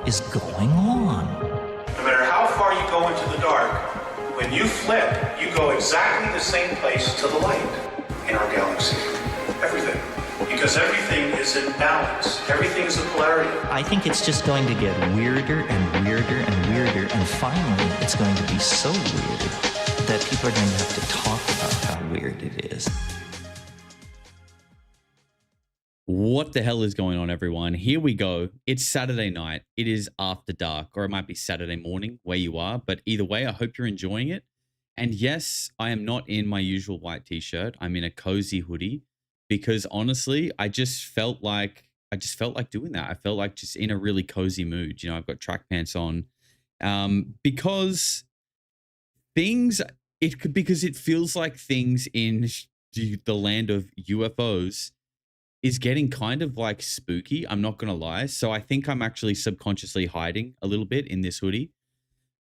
is going on? No matter how far you go into the dark, when you flip, you go exactly the same place to the light in our galaxy. Everything. Because everything is in balance. Everything is a polarity. I think it's just going to get weirder and weirder and weirder, and finally it's going to be so weird that people are going to have to talk about how weird it is. What the hell is going on, everyone? Here we go. It's Saturday night. It is after dark, or it might be Saturday morning where you are. But either way, I hope you're enjoying it. And yes, I am not in my usual white t-shirt. I'm in a cozy hoodie because honestly, I just felt like doing that. I felt like just in a really cozy mood. You know, I've got track pants on because it feels like things in the land of UFOs is getting kind of like spooky. I'm not going to lie. So I think I'm actually subconsciously hiding a little bit in this hoodie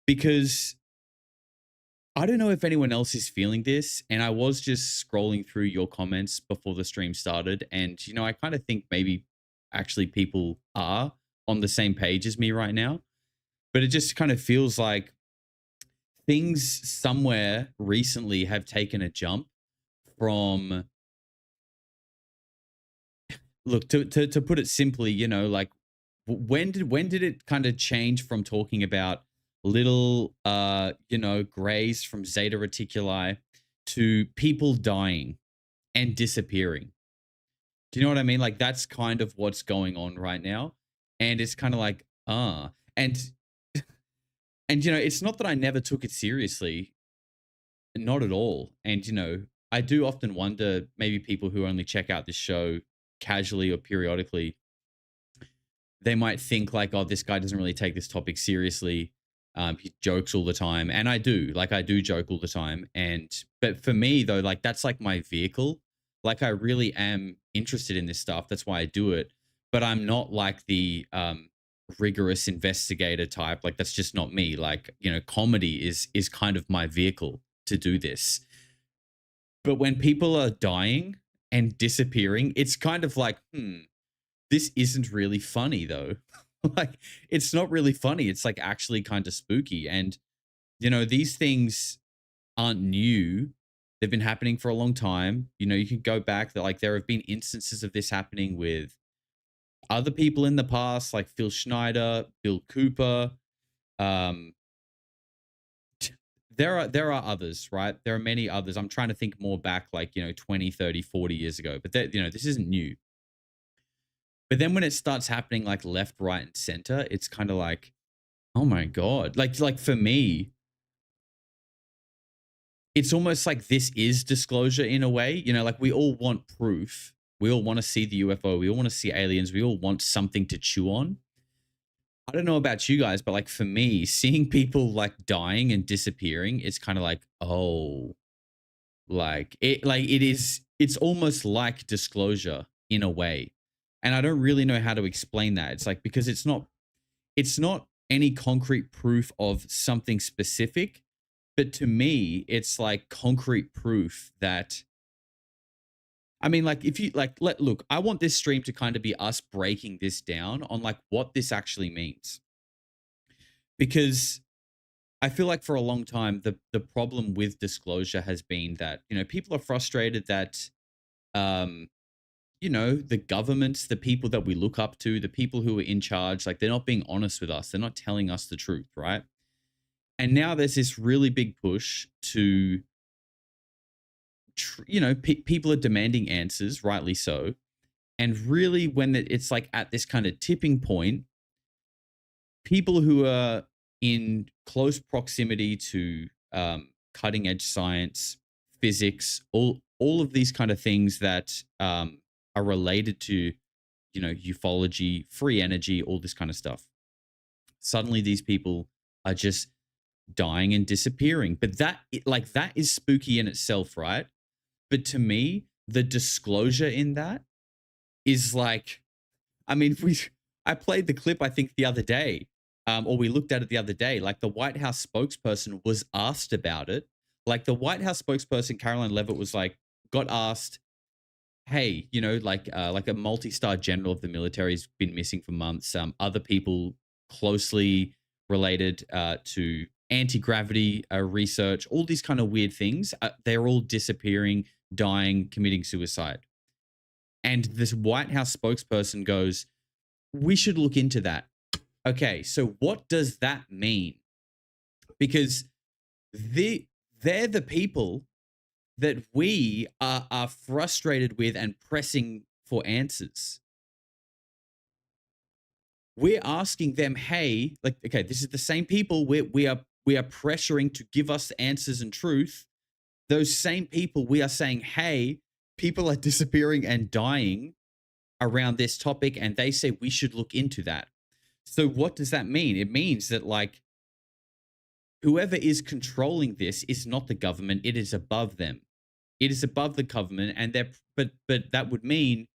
because I don't know if anyone else is feeling this. And I was just scrolling through your comments before the stream started. And, you know, I kind of think maybe actually people are on the same page as me right now. But it just kind of feels like things somewhere recently have taken a jump from... Look, to put it simply, you know, like when did it kind of change from talking about little, you know, grays from Zeta Reticuli to people dying and disappearing? Do you know what I mean? Like that's kind of what's going on right now. And it's kind of like, and you know, it's not that I never took it seriously, not at all. And, you know, I do often wonder maybe people who only check out this show casually or periodically, they might think like, oh, this guy doesn't really take this topic seriously. He jokes all the time. And I do joke all the time. But for me though, like that's like my vehicle. Like I really am interested in this stuff. That's why I do it. But I'm not like the rigorous investigator type. Like that's just not me. Like, you know, comedy is kind of my vehicle to do this. But when people are dying and disappearing, it's kind of like, this isn't really funny though. Like, it's not really funny. It's like actually kind of spooky. And, you know, these things aren't new. They've been happening for a long time. You know, you can go back that like there have been instances of this happening with other people in the past, like Phil Schneider, Bill Cooper. There are others, right? There are many others. I'm trying to think more back like, you know, 20, 30, 40 years ago. But, you know, this isn't new. But then when it starts happening like left, right, and center, it's kind of like, oh my God. Like for me, it's almost like this is disclosure in a way. You know, like we all want proof. We all want to see the UFO. We all want to see aliens. We all want something to chew on. I don't know about you guys, but like for me, seeing people like dying and disappearing, it's kind of like, oh, it's almost like disclosure in a way. And I don't really know how to explain that. It's like, because it's not any concrete proof of something specific, but to me, it's like concrete proof that, I mean, like if you like, look, I want this stream to kind of be us breaking this down on like what this actually means. Because I feel like for a long time, the problem with disclosure has been that, you know, people are frustrated that, you know, the governments, the people that we look up to, the people who are in charge, like they're not being honest with us. They're not telling us the truth, right? And now there's this really big push to, you know, people are demanding answers, rightly so. And really when it's like at this kind of tipping point, people who are in close proximity to cutting edge science, physics, all of these kind of things that are related to, you know, ufology, free energy, all this kind of stuff. Suddenly these people are just dying and disappearing. But that is spooky in itself, right? But to me, the disclosure in that is like, I mean, I played the clip, I think the other day, or we looked at it the other day, like the White House spokesperson was asked about it. Like the White House spokesperson, Caroline Leavitt, was like, got asked, hey, you know, like a multi-star general of the military has been missing for months. Other people closely related to anti-gravity research, all these kind of weird things. They're all disappearing, dying, committing suicide. And this White House spokesperson goes, we should look into that. Okay, so what does that mean? Because they're the people that we are frustrated with and pressing for answers. We're asking them, hey, like, okay, this is the same people we are pressuring to give us answers and truth. Those same people, we are saying, hey, people are disappearing and dying around this topic, and they say we should look into that. So what does that mean? It means that, like, whoever is controlling this is not the government, it is above them. It is above the government, and but that would mean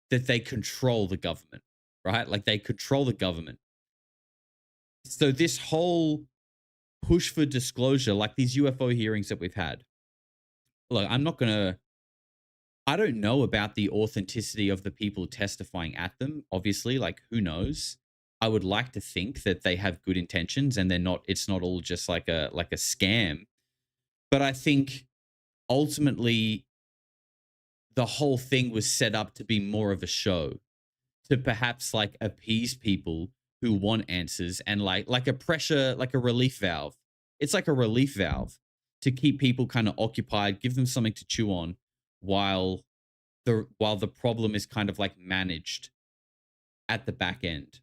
that they control the government, right? Like, they control the government. So this whole push for disclosure, like these UFO hearings that we've had, look, I don't know about the authenticity of the people testifying at them. Obviously, like, who knows? I would like to think that they have good intentions and it's not all just like a scam. But I think ultimately the whole thing was set up to be more of a show, to perhaps like appease people who want answers, and like a pressure, like a relief valve. It's like a relief valve to keep people kind of occupied, give them something to chew on while the problem is kind of like managed at the back end.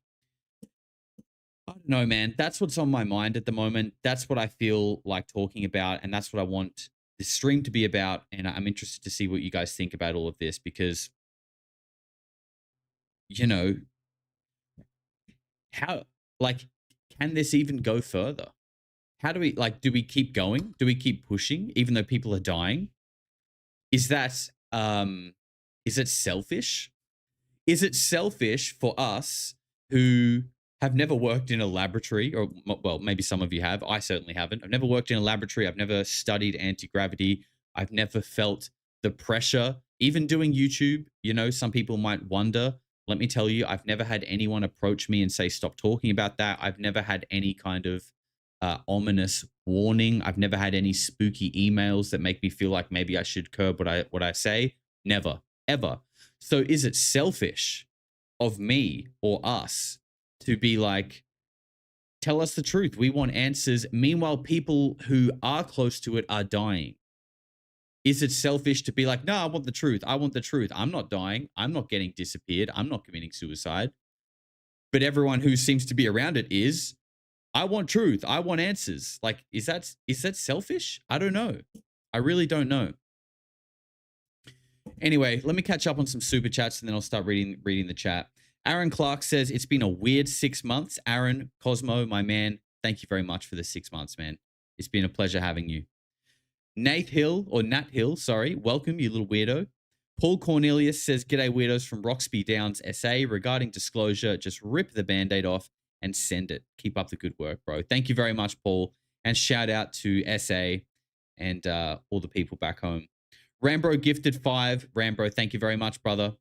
I don't know, man. That's what's on my mind at the moment. That's what I feel like talking about, and that's what I want this stream to be about. And I'm interested to see what you guys think about all of this, because, you know, how, like, can this even go further? How do we, like, do we keep going? Do we keep pushing even though people are dying? Is that is it selfish? Is it selfish for us who have never worked in a laboratory, or, well, maybe some of you have. I certainly haven't. I've never worked in a laboratory. I've never studied anti-gravity. I've never felt the pressure. Even doing YouTube, you know, some people might wonder. Let me tell you, I've never had anyone approach me and say, stop talking about that. I've never had any kind of ominous warning. I've never had any spooky emails that make me feel like maybe I should curb what I say. Never, ever. So is it selfish of me or us to be like, tell us the truth, we want answers, meanwhile people who are close to it are dying? Is it selfish to be like, no, I want the truth, I'm not dying, I'm not getting disappeared, I'm not committing suicide, but everyone who seems to be around it is, I want truth, I want answers? Like, is that selfish? I don't know. I really don't know. Anyway, let me catch up on some super chats and then I'll start reading the chat. Aaron Clark says, it's been a weird 6 months. Aaron, Cosmo, my man, thank you very much for the 6 months, man. It's been a pleasure having you. Nat Hill, sorry. Welcome, you little weirdo. Paul Cornelius says, g'day weirdos from Roxby Downs, SA. Regarding disclosure, just rip the Band-Aid off and send it. Keep up the good work, bro. Thank you very much, Paul. And shout out to SA and all the people back home. Rambro gifted 5. Rambro, thank you very much, brother.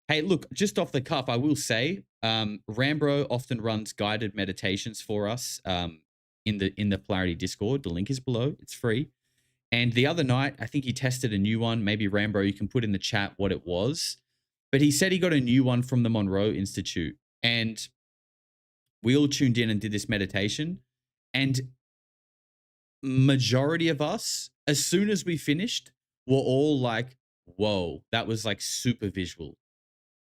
Hey, look, just off the cuff, I will say, Rambro often runs guided meditations for us in the Polarity Discord. The link is below. It's free. And the other night, I think he tested a new one. Maybe Rambro, you can put in the chat what it was. But he said he got a new one from the Monroe Institute. And we all tuned in and did this meditation. And majority of us, as soon as we finished, were all like, whoa, that was like super visual.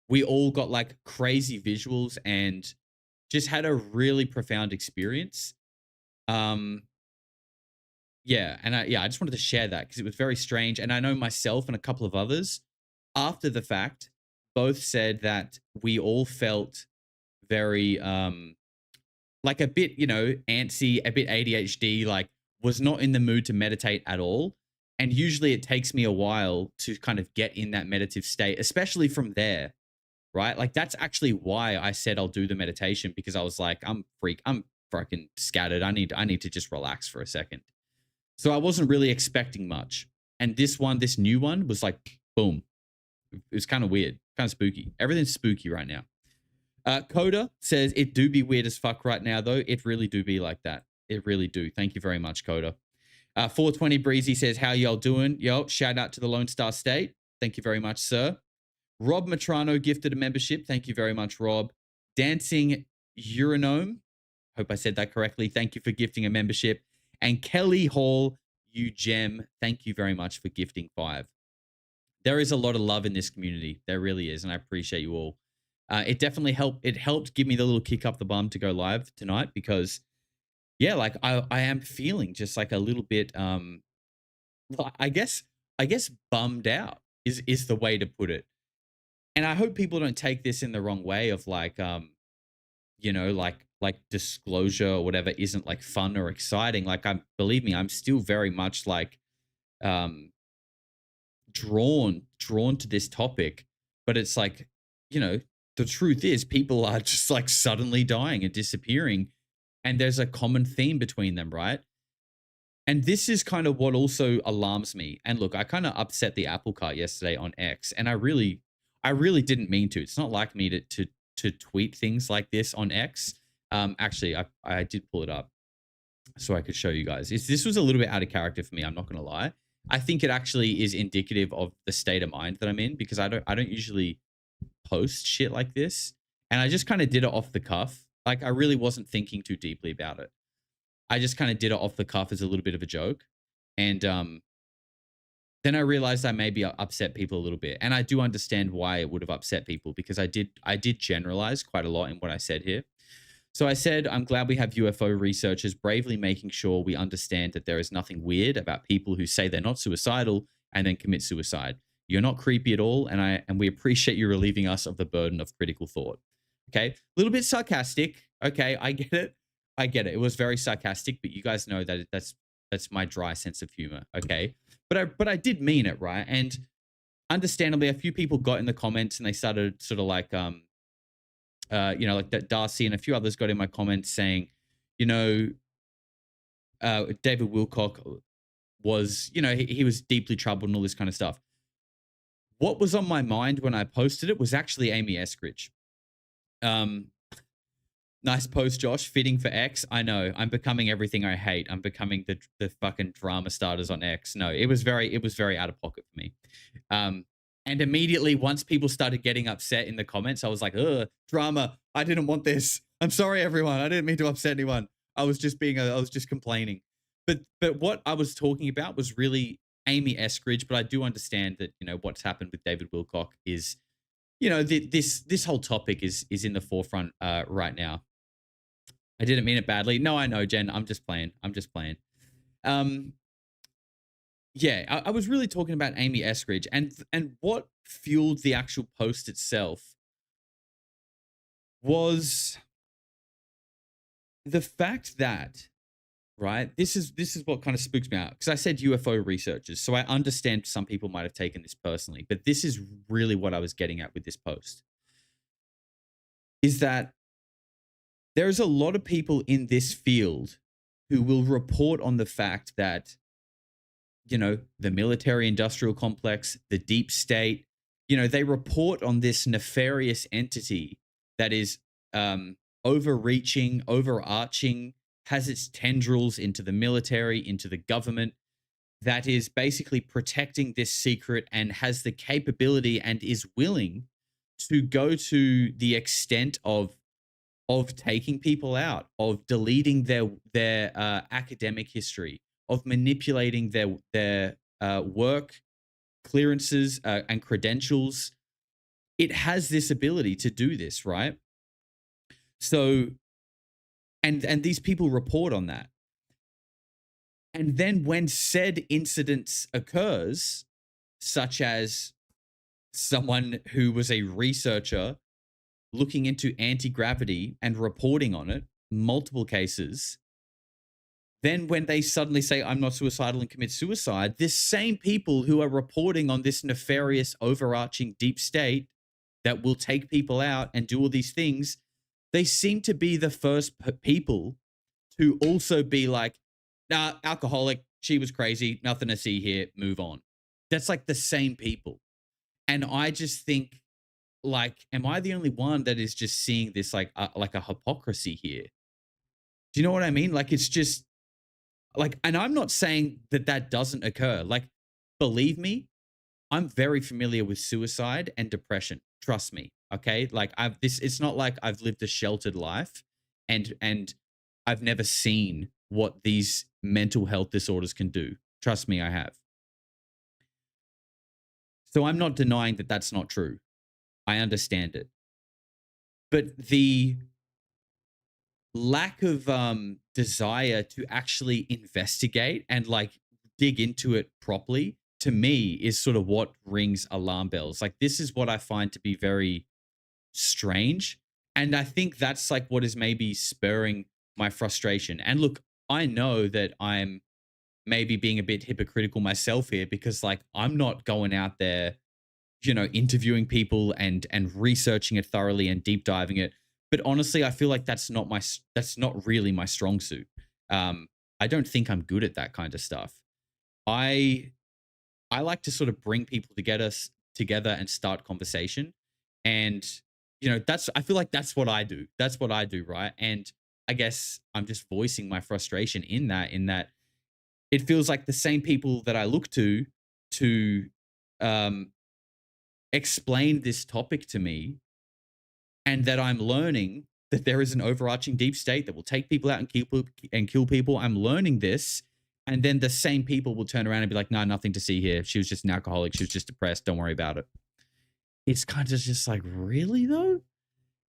We all got like crazy visuals and just had a really profound experience. Yeah, and I just wanted to share that because it was very strange. And I know myself and a couple of others, after the fact, both said that we all felt very, like a bit, you know, antsy, a bit ADHD, like was not in the mood to meditate at all. And usually it takes me a while to kind of get in that meditative state, especially from there. Right? Like, that's actually why I said I'll do the meditation, because I was like, I'm fucking scattered. I need to just relax for a second. So I wasn't really expecting much. And this new one was like, boom. It was kind of weird, kind of spooky. Everything's spooky right now. Coda says, it do be weird as fuck right now, though. It really do be like that. It really do. Thank you very much, Coda. 420 Breezy says, how y'all doing? Yo, shout out to the Lone Star State. Thank you very much, sir. Rob Matrano gifted a membership. Thank you very much, Rob. Dancing Uranome. Hope I said that correctly. Thank you for gifting a membership. And Kelly Hall, you gem. Thank you very much for gifting 5. There is a lot of love in this community. There really is. And I appreciate you all. It definitely helped. It helped give me the little kick up the bum to go live tonight because, yeah, like I am feeling just like a little bit, I guess bummed out is the way to put it. And I hope people don't take this in the wrong way of like, you know, like disclosure or whatever isn't like fun or exciting. Like, believe me, I'm still very much like drawn to this topic, but it's like, you know, the truth is people are just like suddenly dying and disappearing, and there's a common theme between them, right? And this is kind of what also alarms me. And look, I kind of upset the apple cart yesterday on X, and I really didn't mean to. It's not like me to tweet things like this on X. Actually, I did pull it up so I could show you guys. This was a little bit out of character for me. I'm not going to lie. I think it actually is indicative of the state of mind that I'm in, because I don't usually post shit like this, and I just kind of did it off the cuff. Like, I really wasn't thinking too deeply about it. I just kind of did it off the cuff as a little bit of a joke, and then I realized I maybe upset people a little bit, and I do understand why it would have upset people, because I did generalize quite a lot in what I said here. So I said, I'm glad we have UFO researchers bravely making sure we understand that there is nothing weird about people who say they're not suicidal and then commit suicide. You're not creepy at all, and we appreciate you relieving us of the burden of critical thought. Okay, a little bit sarcastic. Okay, I get it. It was very sarcastic, but you guys know that that's my dry sense of humor. Okay, but I did mean it, right? And understandably, a few people got in the comments and they started sort of like you know, like that Darcy and a few others got in my comments saying, you know, David Wilcock was, you know, he was deeply troubled and all this kind of stuff. What was on my mind when I posted it was actually Amy Eskridge. Nice post, Josh. Fitting for X. I know. I'm becoming everything I hate. I'm becoming the fucking drama starters on X. No, it was very out of pocket for me. And immediately, once people started getting upset in the comments, I was like, ugh, drama. I didn't want this. I'm sorry, everyone. I didn't mean to upset anyone. I was just complaining. But what I was talking about was really Amy Eskridge. But I do understand that, you know, what's happened with David Wilcock is, you know, this whole topic is in the forefront right now. I didn't mean it badly. No, I know, Jen. I'm just playing. Yeah, I was really talking about Amy Eskridge, and what fueled the actual post itself was the fact that, right, this is what kind of spooks me out, because I said UFO researchers, so I understand some people might have taken this personally, but this is really what I was getting at with this post, is that there's a lot of people in this field who will report on the fact that, you know, the military industrial complex, the deep state, you know, they report on this nefarious entity that is overreaching, overarching, has its tendrils into the military, into the government, that is basically protecting this secret and has the capability and is willing to go to the extent of taking people out, of deleting their academic history, of manipulating their work clearances and credentials. It has this ability to do this, right? So, and these people report on that. And then when said incidents occurs, such as someone who was a researcher looking into anti-gravity and reporting on it, multiple cases, then when they suddenly say, I'm not suicidal and commit suicide, this same people who are reporting on this nefarious, overarching deep state that will take people out and do all these things, they seem to be the first people to also be like, nah, alcoholic, she was crazy, nothing to see here, move on. That's like the same people. And I just think like, am I the only one that is just seeing this like a hypocrisy here? Do you know what I mean? Like, it's just like, and I'm not saying that that doesn't occur. Like, believe me, I'm very familiar with suicide and depression. Trust me. Okay. Like, it's not like I've lived a sheltered life and I've never seen what these mental health disorders can do. Trust me, I have. So I'm not denying that that's not true. I understand it. But the lack of desire to actually investigate and like dig into it properly, to me, is sort of what rings alarm bells. Like, this is what I find to be very strange. And I think that's like what is maybe spurring my frustration. And look, I know that I'm maybe being a bit hypocritical myself here, because like I'm not going out there, interviewing people and researching it thoroughly and deep diving it. But honestly, I feel like that's not really my strong suit. I don't think I'm good at that kind of stuff. I like to sort of bring people together and start conversation. And I feel like that's what I do. That's what I do, right? And I guess I'm just voicing my frustration in that it feels like the same people that I look to um explain this topic to me, and that I'm learning that there is an overarching deep state that will take people out and kill people. I'm learning this, and then the same people will turn around and be like, "No, nothing to see here. She was just an alcoholic. She was just depressed. Don't worry about it." It's kind of just like, really though?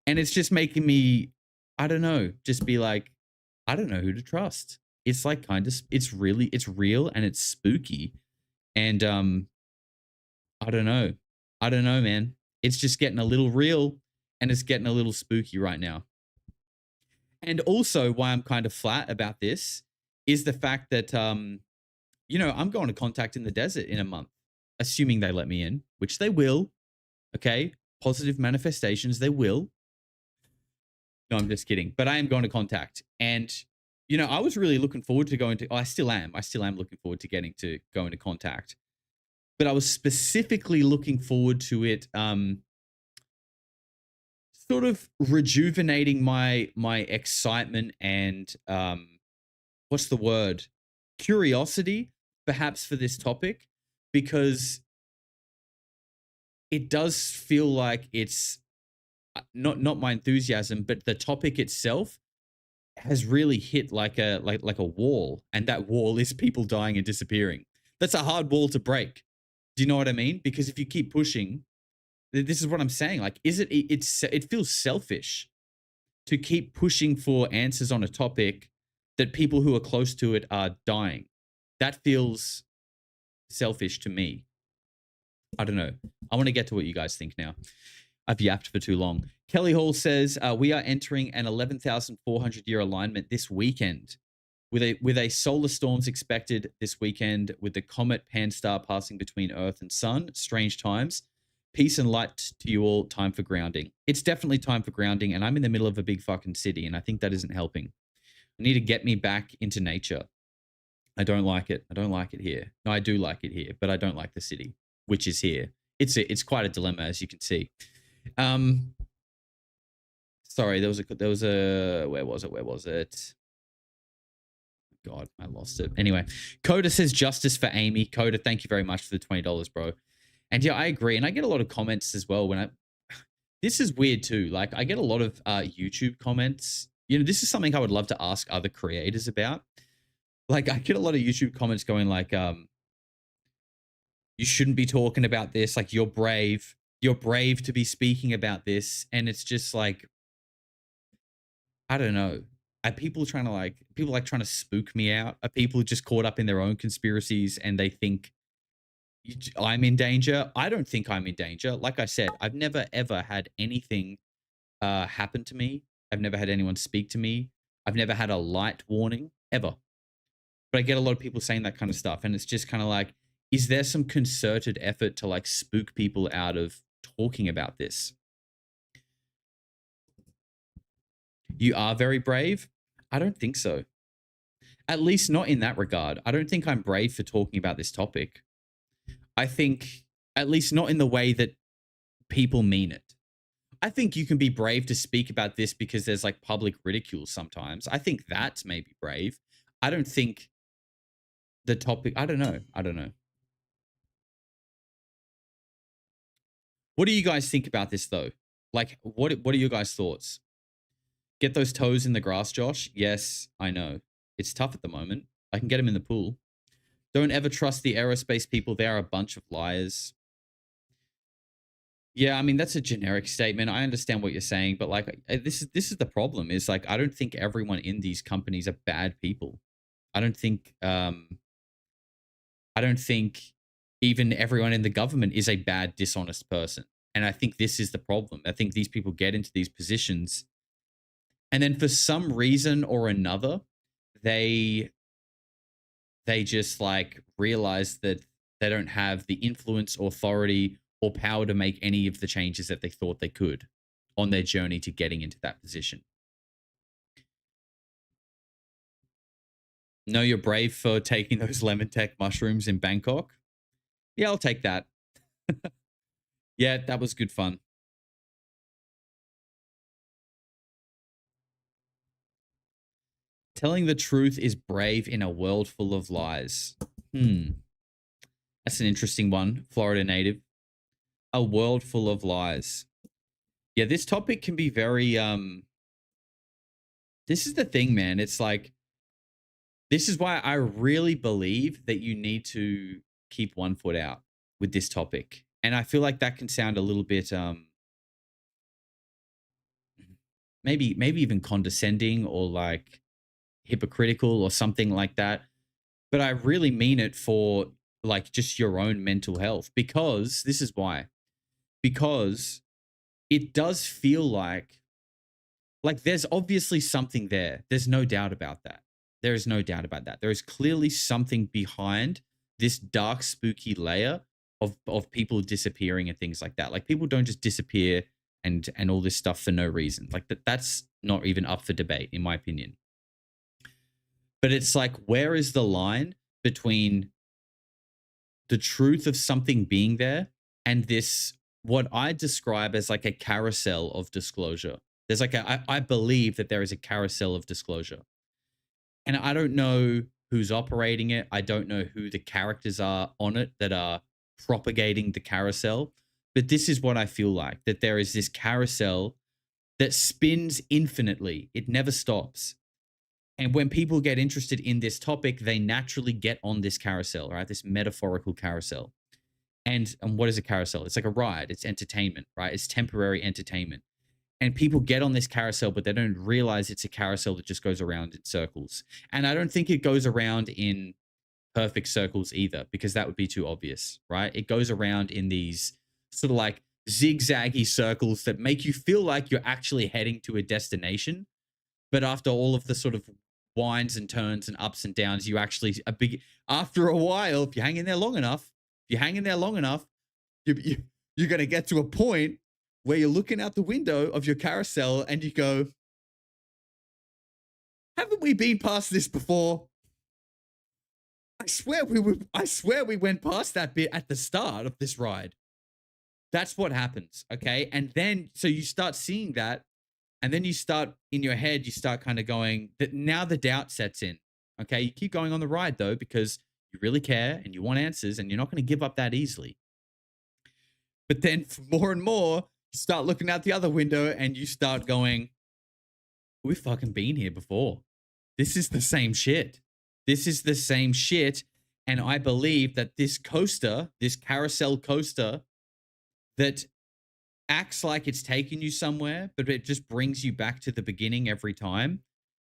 And it's just making me, I don't know, just be like, I don't know who to trust. It's like it's real and it's spooky. And I don't know. I don't know, man. It's just getting a little real and it's getting a little spooky right now. And also, why I'm kind of flat about this is the fact that, I'm going to contact in the desert in a month, assuming they let me in, which they will. Okay. Positive manifestations, they will. No, I'm just kidding. But I am going to contact. And, I was really looking forward to going to, I still am looking forward to going to contact. But I was specifically looking forward to it sort of rejuvenating my excitement and what's the word? Curiosity, perhaps, for this topic, because it does feel like it's not my enthusiasm, but the topic itself has really hit like a wall, and that wall is people dying and disappearing. That's a hard wall to break. Do you know what I mean? Because if you keep pushing, this is what I'm saying. Like, it feels selfish to keep pushing for answers on a topic that people who are close to it are dying. That feels selfish to me. I don't know. I want to get to what you guys think now. I've yapped for too long. Kelly Hall says, we are entering an 11,400 year alignment this weekend with a solar storms expected this weekend, with the comet Pan-STARR passing between Earth and Sun. Strange times. Peace and light to you all. Time for grounding. It's definitely time for grounding, and I'm in the middle of a big fucking city, and I think that isn't helping. I need to get me back into nature. I don't like it. I don't like it here. No, I do like it here, but I don't like the city, which is here. It's quite a dilemma, as you can see. Sorry, there was a where was it? God, I lost it. Anyway, Coda says justice for Amy. Coda, thank you very much for the $20, bro. And yeah, I agree. And I get a lot of comments as well this is weird too. Like, I get a lot of YouTube comments. This is something I would love to ask other creators about. Like, I get a lot of YouTube comments going like, you shouldn't be talking about this. Like, you're brave to be speaking about this. And it's just like, I don't know. Are people trying to spook me out? Are people just caught up in their own conspiracies and they think I'm in danger? I don't think I'm in danger. Like I said, I've never ever had anything happen to me. I've never had anyone speak to me. I've never had a light warning ever. But I get a lot of people saying that kind of stuff, and it's just kind of like, is there some concerted effort to like spook people out of talking about this? You are very brave? I don't think so. At least not in that regard. I don't think I'm brave for talking about this topic. I think, at least not in the way that people mean it. I think you can be brave to speak about this because there's like public ridicule sometimes. I think that's maybe brave. I don't think the topic, I don't know. I don't know. What do you guys think about this though? Like, what are your guys' thoughts? Get those toes in the grass, Josh? Yes, I know. It's tough at the moment. I can get them in the pool. Don't ever trust the aerospace people. They are a bunch of liars. Yeah, I mean, that's a generic statement. I understand what you're saying, but like this is the problem is like I don't think everyone in these companies are bad people. I don't think even everyone in the government is a bad, dishonest person. And I think this is the problem. I think these people get into these positions and then for some reason or another, they just like realize that they don't have the influence, authority, or power to make any of the changes that they thought they could on their journey to getting into that position. No, you're brave for taking those lemon tech mushrooms in Bangkok. Yeah, I'll take that. Yeah, that was good fun. Telling the truth is brave in a world full of lies. That's an interesting one, Florida native. A world full of lies. Yeah, this topic can be very this is the thing, man. It's like this is why I really believe that you need to keep one foot out with this topic. And I feel like that can sound a little bit maybe even condescending or like hypocritical or something like that. But I really mean it for like just your own mental health because this is why. Because it does feel like there's obviously something there. There's no doubt about that. There is no doubt about that. There is clearly something behind this dark, spooky layer of people disappearing and things like that. Like people don't just disappear and all this stuff for no reason. Like that's not even up for debate, in my opinion. But it's like, where is the line between the truth of something being there and this, what I describe as like a carousel of disclosure? There's like I believe that there is a carousel of disclosure. And I don't know who's operating it. I don't know who the characters are on it that are propagating the carousel. But this is what I feel like, that there is this carousel that spins infinitely. It never stops. And when people get interested in this topic, they naturally get on this carousel, right? This metaphorical carousel. And what is a carousel? It's like a ride. It's entertainment, right? It's temporary entertainment. And people get on this carousel, but they don't realize it's a carousel that just goes around in circles. And I don't think it goes around in perfect circles either, because that would be too obvious, right? It goes around in these sort of like zigzaggy circles that make you feel like you're actually heading to a destination. But after all of the sort of winds and turns and ups and downs, you actually after a while, if you hang in there long enough, you're going to get to a point where you're looking out the window of your carousel and you go, haven't we been past this before? I swear we went past that bit at the start of this ride. That's what happens, okay? And then, so you start seeing that, and then you start, in your head, you start kind of going, that now the doubt sets in, okay? You keep going on the ride, though, because you really care, and you want answers, and you're not going to give up that easily. But then, more and more, you start looking out the other window, and you start going, we've fucking been here before. This is the same shit. This is the same shit, and I believe that this coaster, this carousel coaster, that acts like it's taking you somewhere, but it just brings you back to the beginning every time,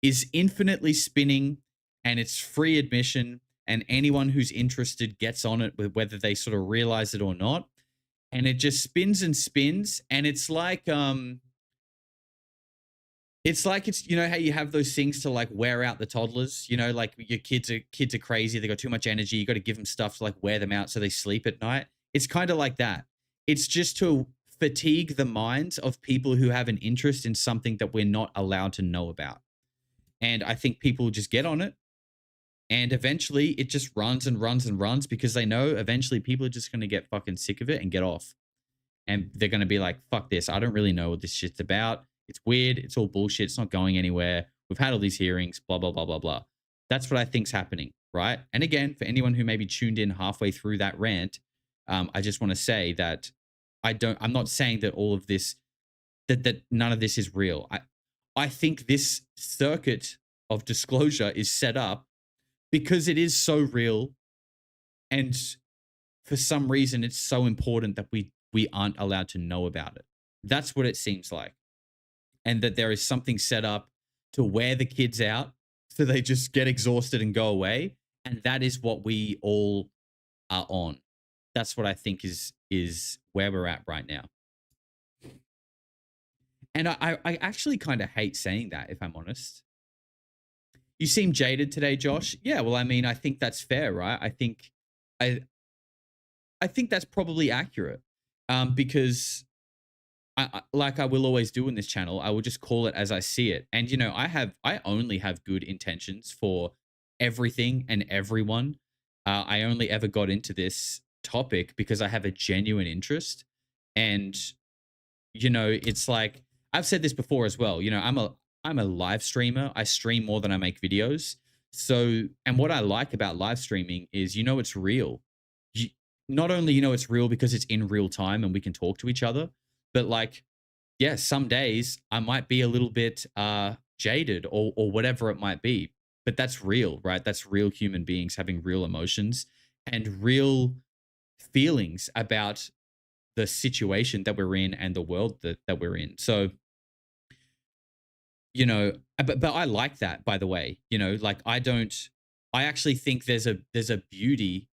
is infinitely spinning, and it's free admission, and anyone who's interested gets on it, whether they sort of realize it or not. And it just spins and spins, and it's like it's you know how you have those things to like wear out the toddlers, you know, like your kids are crazy, they got too much energy, you got to give them stuff to like wear them out so they sleep at night. It's kind of like that. It's just to fatigue the minds of people who have an interest in something that we're not allowed to know about. And I think people just get on it, and eventually it just runs and runs and runs because they know eventually people are just going to get fucking sick of it and get off. and they're going to be like, fuck this. I don't really know what this shit's about. It's weird. It's all bullshit. It's not going anywhere. We've had all these hearings, blah, blah, blah, blah, blah. That's what I think's happening, right? And again, for anyone who maybe tuned in halfway through that rant, I just want to say that I'm not saying that all of this, that none of this is real. I think this circuit of disclosure is set up because it is so real, and for some reason it's so important that we aren't allowed to know about it. That's what it seems like. And that there is something set up to wear the kids out so they just get exhausted and go away. And that is what we all are on. That's what I think is where we're at right now. And I actually kind of hate saying that, if I'm honest. You seem jaded today, Josh. Yeah, well, I mean, I think that's fair, right? I think that's probably accurate, because like I will always do in this channel, I will just call it as I see it. And you know, I only have good intentions for everything and everyone. I only ever got into this topic because I have a genuine interest, and you know, it's like I've said this before as well. You know, I'm a live streamer. I stream more than I make videos. So, and what I like about live streaming is, you know, it's real. Not only, you know, it's real because it's in real time and we can talk to each other, but like, yeah, some days I might be a little bit jaded or whatever it might be, but that's real, right? That's real human beings having real emotions and real feelings about the situation that we're in and the world that we're in. So, you know, but I like that, by the way. You know, like I actually think there's a beauty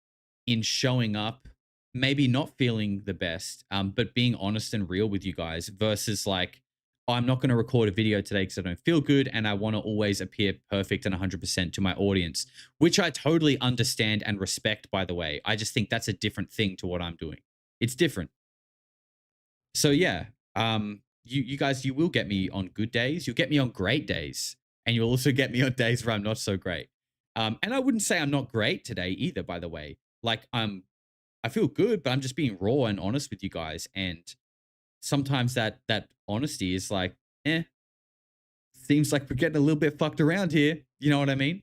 in showing up, maybe not feeling the best, but being honest and real with you guys versus like, oh, I'm not going to record a video today because I don't feel good and I want to always appear perfect and 100% to my audience, which I totally understand and respect, by the way. I just think that's a different thing to what I'm doing. It's different. So yeah, you guys, you will get me on good days. You'll get me on great days. And you'll also get me on days where I'm not so great. And I wouldn't say I'm not great today either, by the way. Like I feel good, but I'm just being raw and honest with you guys. And sometimes that honesty is like, seems like we're getting a little bit fucked around here. You know what I mean?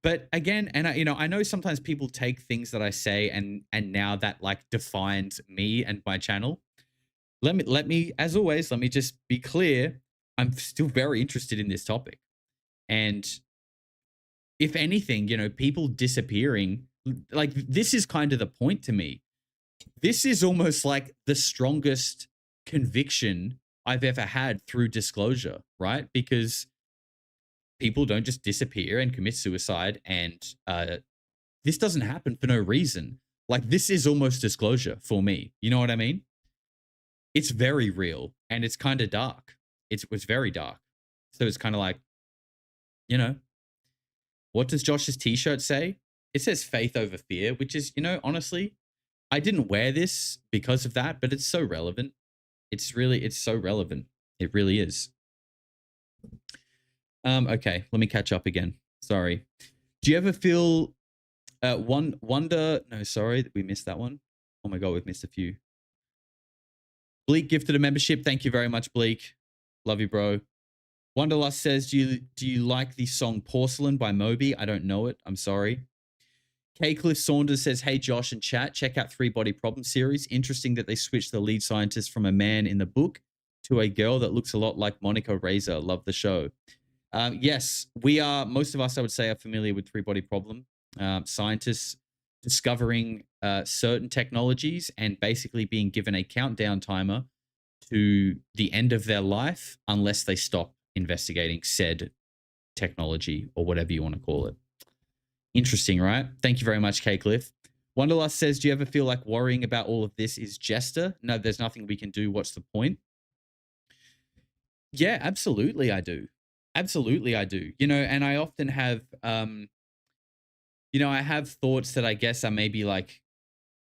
But again, and I know sometimes people take things that I say and now that like defines me and my channel. Let me, as always, let me just be clear. I'm still very interested in this topic. And if anything, you know, people disappearing, like this is kind of the point to me. This is almost like the strongest conviction I've ever had through disclosure, right? Because people don't just disappear and commit suicide, and this doesn't happen for no reason. Like this is almost disclosure for me. You know what I mean? It's very real and it's kind of dark. It was very dark. So it's kind of like, you know, what does Josh's t-shirt say? It says faith over fear, which is, you know, honestly, I didn't wear this because of that, but it's so relevant. It's so relevant. It really is. Okay, let me catch up again. Sorry. Do you ever feel wonder? No, sorry, we missed that one. Oh my God, we've missed a few. Bleak gifted a membership. Thank you very much, Bleak. Love you, bro. Wanderlust says, do you like the song Porcelain by Moby? I don't know it. I'm sorry. K. Cliff Saunders says, hey, Josh and chat, check out 3 Body Problem series. Interesting that they switched the lead scientist from a man in the book to a girl that looks a lot like Monica Razor. Love the show. Yes, we are, most of us, I would say, are familiar with 3 Body Problem. Scientists discovering certain technologies and basically being given a countdown timer to the end of their life unless they stop investigating said technology or whatever you want to call it. Interesting, right? Thank you very much, K. Cliff. Wanderlust says, do you ever feel like worrying about all of this is jester? No, there's nothing we can do. What's the point? Yeah, absolutely I do. Absolutely I do. You know, and I often have, you know, I have thoughts that I guess are maybe like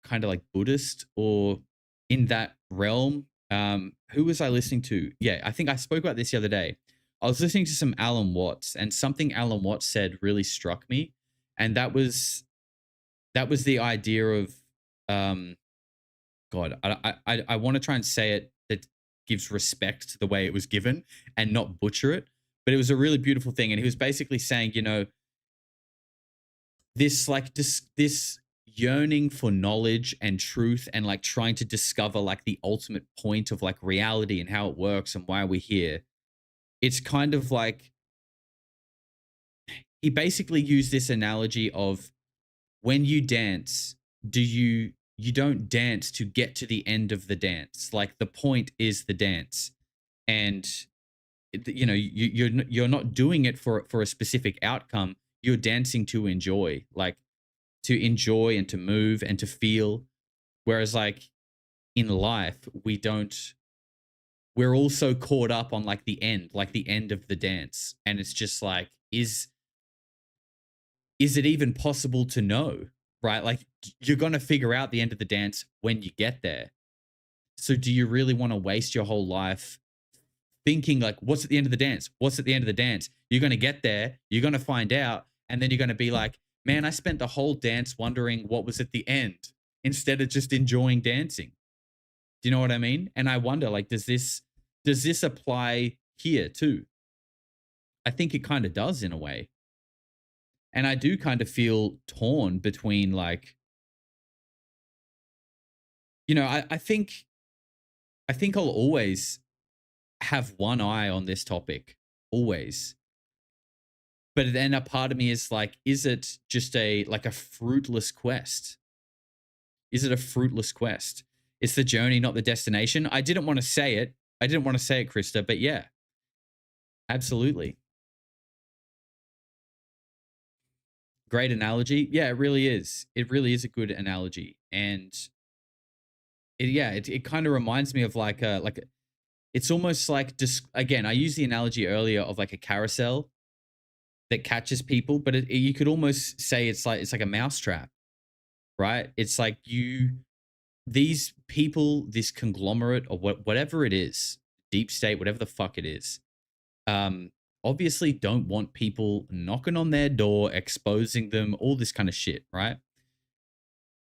kind of like Buddhist or in that realm. Who was I listening to? Yeah, I think I spoke about this the other day. I was listening to some Alan Watts, and something Alan Watts said really struck me. And that was the idea of God, I want to try and say it that gives respect to the way it was given and not butcher it. But it was a really beautiful thing. And he was basically saying, you know, this yearning for knowledge and truth and like trying to discover like the ultimate point of like reality and how it works and why we're here. It's kind of like he basically used this analogy of when you dance, you don't dance to get to the end of the dance. Like the point is the dance. And you know, you're not doing it for a specific outcome. You're dancing to enjoy, like to enjoy and to move and to feel. Whereas like in life, we're also caught up on like the end of the dance. And it's just like, is it even possible to know, right? Like you're going to figure out the end of the dance when you get there. So do you really want to waste your whole life thinking like, what's at the end of the dance? What's at the end of the dance? You're going to get there, you're going to find out, and then you're going to be like, man, I spent the whole dance wondering what was at the end instead of just enjoying dancing. Do you know what I mean? And I wonder, like, does this apply here too? I think it kind of does in a way. And I do kind of feel torn between like, you know, I think I'll always have one eye on this topic, always. But then a part of me is like, is it just a fruitless quest? Is it a fruitless quest? It's the journey, not the destination. I didn't want to say it, Krista, but yeah, absolutely. Great analogy. Yeah, it really is. It really is a good analogy. And it kind of reminds me of like it's almost like, again, I used the analogy earlier of like a carousel that catches people, but you could almost say it's like a mousetrap, right? It's like these people, this conglomerate or whatever it is, deep state, whatever the fuck it is, obviously don't want people knocking on their door, exposing them, all this kind of shit, right?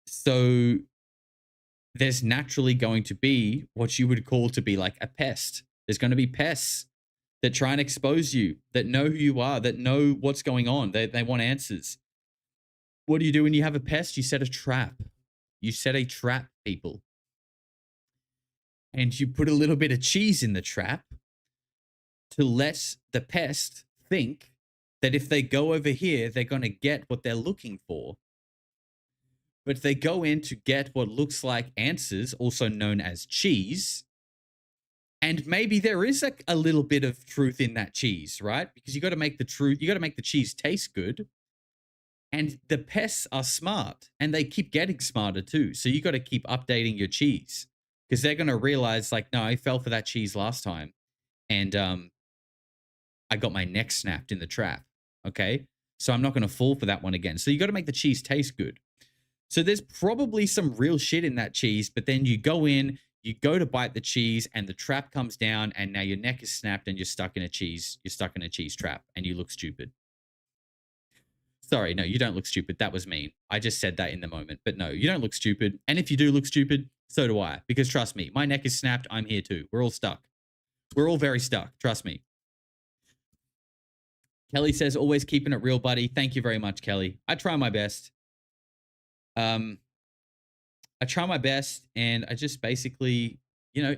So there's naturally going to be what you would call to be like a pest. There's going to be pests that try and expose you, that know who you are, that know what's going on. They want answers. What do you do when you have a pest? You set a trap. You set a trap, people. And you put a little bit of cheese in the trap to let the pest think that if they go over here, they're going to get what they're looking for. But if they go in to get what looks like answers, also known as cheese, and maybe there is a little bit of truth in that cheese, right? Because you got to make the cheese taste good. And the pests are smart and they keep getting smarter too. So you got to keep updating your cheese because they're going to realize like, no, I fell for that cheese last time. And I got my neck snapped in the trap. Okay. So I'm not going to fall for that one again. So you got to make the cheese taste good. So there's probably some real shit in that cheese, but then you go in, you go to bite the cheese and the trap comes down and now your neck is snapped and you're stuck in a cheese trap and you look stupid. Sorry, no, you don't look stupid. That was mean. I just said that in the moment, but no, you don't look stupid. And if you do look stupid, so do I, because trust me, my neck is snapped. I'm here too. We're all stuck. We're all very stuck. Trust me. Kelly says, always keeping it real, buddy. Thank you very much, Kelly. I try my best. I try my best and I just basically, you know,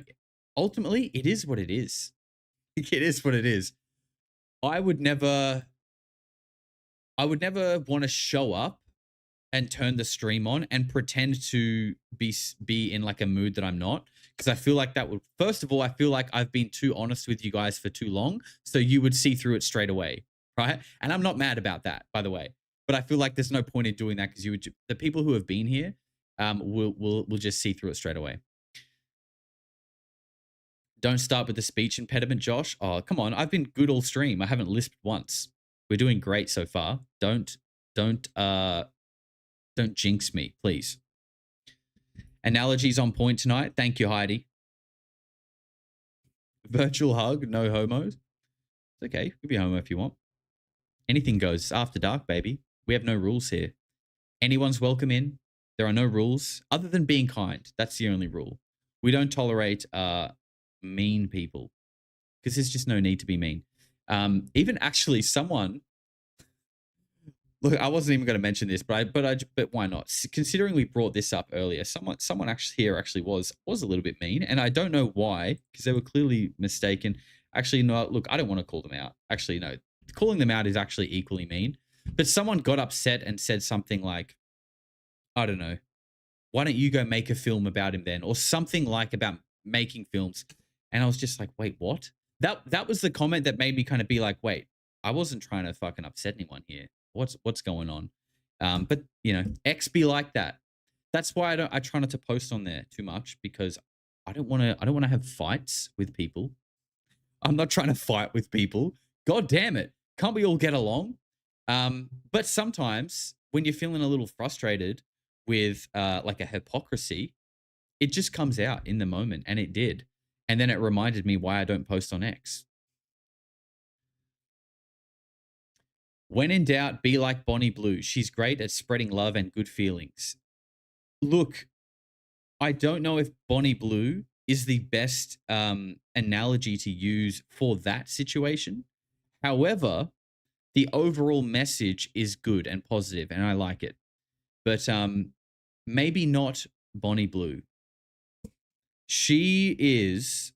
ultimately it is what it is. It is what it is. I would never want to show up and turn the stream on and pretend to be in like a mood that I'm not. Because I feel like that would, first of all, I feel like I've been too honest with you guys for too long. So you would see through it straight away. Right. And I'm not mad about that, by the way. But I feel like there's no point in doing that because the people who have been here will just see through it straight away. Don't start with the speech impediment, Josh. Oh, come on. I've been good all stream. I haven't lisped once. We're doing great so far. Don't jinx me, please. Analogies on point tonight. Thank you, Heidi. Virtual hug, no homos. It's okay. You can be homo if you want. Anything goes. After dark, baby. We have no rules here. Anyone's welcome in. There are no rules other than being kind. That's the only rule. We don't tolerate mean people because there's just no need to be mean. Even actually, someone look, I wasn't even going to mention this, but why not? Considering we brought this up earlier, someone actually was a little bit mean, and I don't know why because they were clearly mistaken. Actually, no. Look, I don't want to call them out. Actually, no. Calling them out is actually equally mean. But someone got upset and said something like, I don't know, why don't you go make a film about him then? Or something like about making films. And I was just like, wait, what? That was the comment that made me kind of be like, wait, I wasn't trying to fucking upset anyone here. What's going on? But you know, X be like that. That's why I try not to post on there too much because I don't want to have fights with people. I'm not trying to fight with people. God damn it. Can't we all get along? But sometimes when you're feeling a little frustrated with like a hypocrisy, it just comes out in the moment, and it did. And then it reminded me why I don't post on X. When in doubt, be like Bonnie Blue. She's great at spreading love and good feelings. Look, I don't know if Bonnie Blue is the best analogy to use for that situation. However, the overall message is good and positive, and I like it. But maybe not Bonnie Blue. She is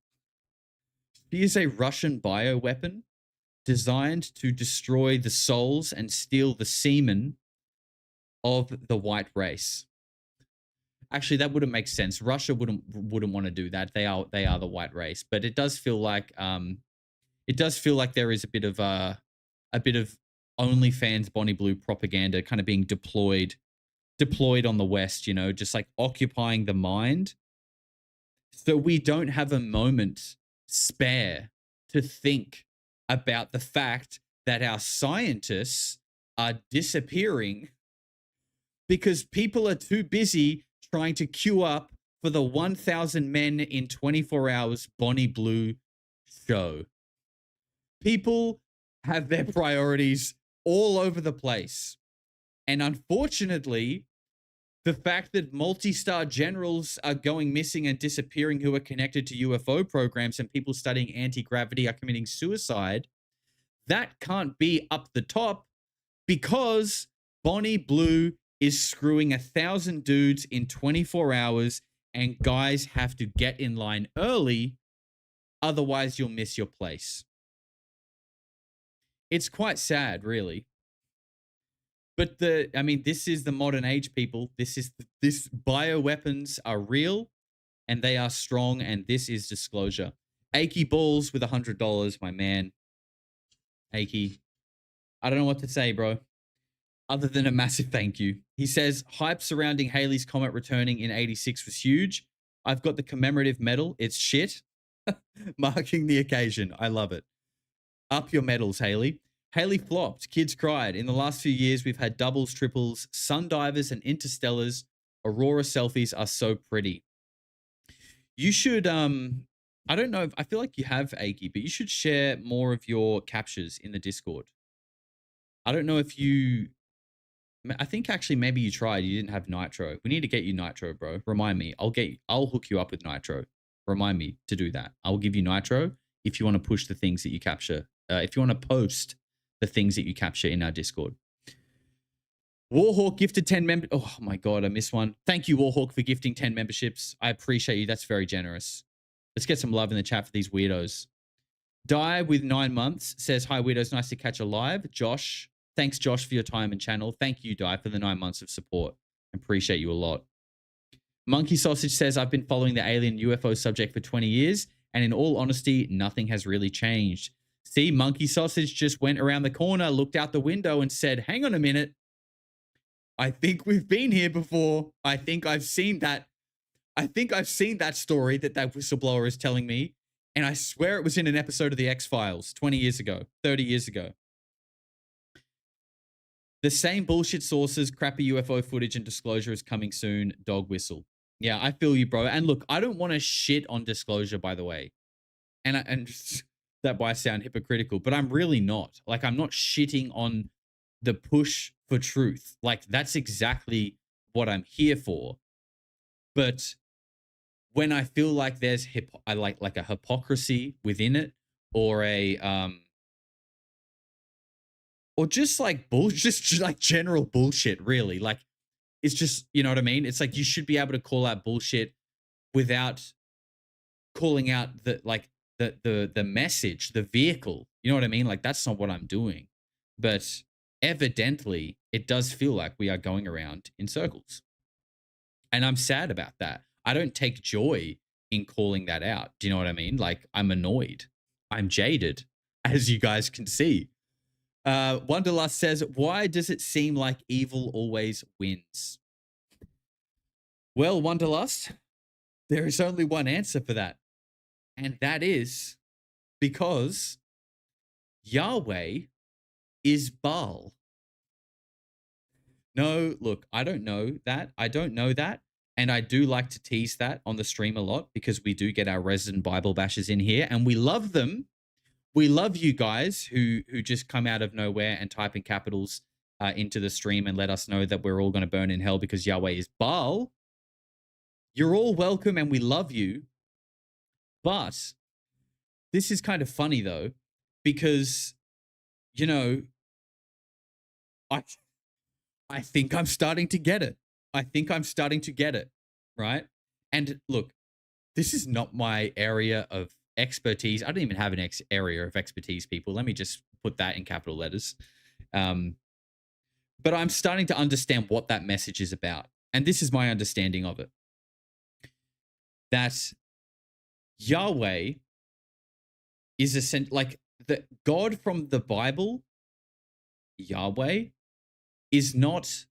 a Russian bioweapon designed to destroy the souls and steal the semen of the white race. Actually, that wouldn't make sense. Russia wouldn't want to do that. They are the white race, but it does feel like there is a bit of OnlyFans Bonnie Blue propaganda kind of being deployed on the West, you know, just like occupying the mind. So we don't have a moment spare to think about the fact that our scientists are disappearing because people are too busy trying to queue up for the 1,000 Men in 24 Hours Bonnie Blue show. People have their priorities all over the place. And unfortunately, the fact that multi-star generals are going missing and disappearing who are connected to UFO programs and people studying anti-gravity are committing suicide, that can't be up the top because Bonnie Blue is screwing 1,000 dudes in 24 hours and guys have to get in line early, otherwise you'll miss your place. It's quite sad, really. But this is the modern age, people. This bioweapons are real and they are strong, and this is disclosure. Achy Balls with $100, my man. Achy. I don't know what to say, bro, other than a massive thank you. He says, hype surrounding Halley's Comet returning in 86 was huge. I've got the commemorative medal. It's shit. Marking the occasion. I love it. Up your medals, Halley. Halley flopped. Kids cried. In the last few years, we've had doubles, triples, Sundivers, and Interstellars. Aurora selfies are so pretty. You should, I don't know, I feel like you have, Aki, but you should share more of your captures in the Discord. I don't know if you, I think actually maybe you tried. You didn't have Nitro. We need to get you Nitro, bro. Remind me. I'll hook you up with Nitro. Remind me to do that. I'll give you Nitro if you want to push the things that you capture. If you want to post the things that you capture in our Discord. Warhawk gifted 10 members. Oh my God, I missed one. Thank you, Warhawk, for gifting 10 memberships. I appreciate you. That's very generous. Let's get some love in the chat for these weirdos. Die with 9 months says, hi, weirdos. Nice to catch a live. Josh. Thanks, Josh, for your time and channel. Thank you, Die, for the 9 months of support. I appreciate you a lot. Monkey Sausage says, I've been following the alien UFO subject for 20 years, and in all honesty, nothing has really changed. See, Monkey Sausage just went around the corner, looked out the window, and said, hang on a minute. I think we've been here before. I think I've seen that. I think I've seen that story that whistleblower is telling me. And I swear it was in an episode of The X-Files 20 years ago, 30 years ago. The same bullshit sources, crappy UFO footage, and disclosure is coming soon. Dog whistle. Yeah, I feel you, bro. And look, I don't want to shit on disclosure, by the way. And that might sound hypocritical, but I'm really not. Like, I'm not shitting on the push for truth. Like, that's exactly what I'm here for. But when I feel like there's I like a hypocrisy within it, or a or just like just like general bullshit, really. Like, it's just, you know what I mean? It's like you should be able to call out bullshit without calling out the message, the vehicle. You know what I mean? Like, that's not what I'm doing. But evidently, it does feel like we are going around in circles. And I'm sad about that. I don't take joy in calling that out. Do you know what I mean? Like, I'm annoyed. I'm jaded, as you guys can see. Wanderlust says, why does it seem like evil always wins? Well, Wanderlust, there is only one answer for that. And that is because Yahweh is Baal. No, look, I don't know that. I don't know that. And I do like to tease that on the stream a lot because we do get our resident Bible bashers in here and we love them. We love you guys who just come out of nowhere and type in capitals into the stream and let us know that we're all going to burn in hell because Yahweh is Baal. You're all welcome and we love you. But this is kind of funny, though, because, you know, I think I'm starting to get it. I think I'm starting to get it, right? And look, this is not my area of expertise. I don't even have an area of expertise, people. Let me just put that in capital letters. But I'm starting to understand what that message is about. And this is my understanding of it. That Yahweh is like the God from the Bible, Yahweh, is not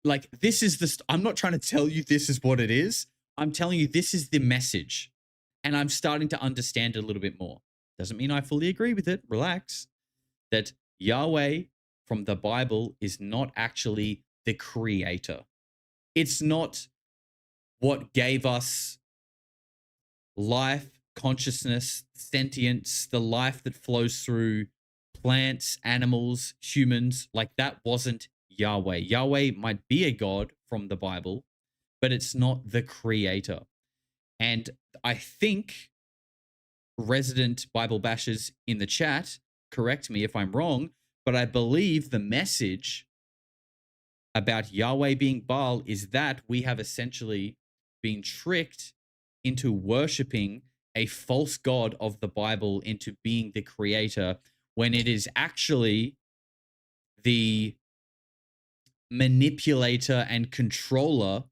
like, this is the, I'm not trying to tell you this is what it is. I'm telling you this is the message. And I'm starting to understand it a little bit more. Doesn't mean I fully agree with it. Relax. That Yahweh from the Bible is not actually the creator. It's not what gave us life, consciousness, sentience, the life that flows through plants, animals, humans. Like, that wasn't Yahweh. Yahweh might be a God from the Bible, but it's not the creator. And I think resident Bible bashers in the chat, correct me if I'm wrong, but I believe the message about Yahweh being Baal is that we have essentially been tricked into worshiping a false god of the Bible into being the creator, when it is actually the manipulator and controller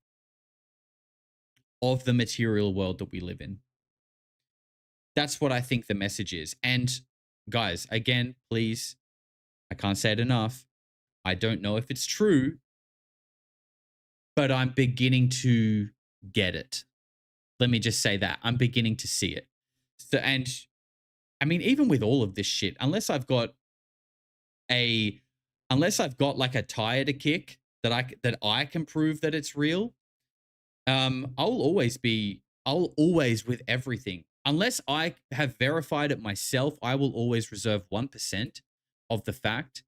of the material world that we live in. That's what I think the message is. And guys, again, please, I can't say it enough. I don't know if it's true, but I'm beginning to get it. Let me just say that. I'm beginning to see it. So, and I mean, even with all of this shit, unless I've got like a tire to kick that I can prove that it's real, I'll always with everything. Unless I have verified it myself, I will always reserve 1% of the fact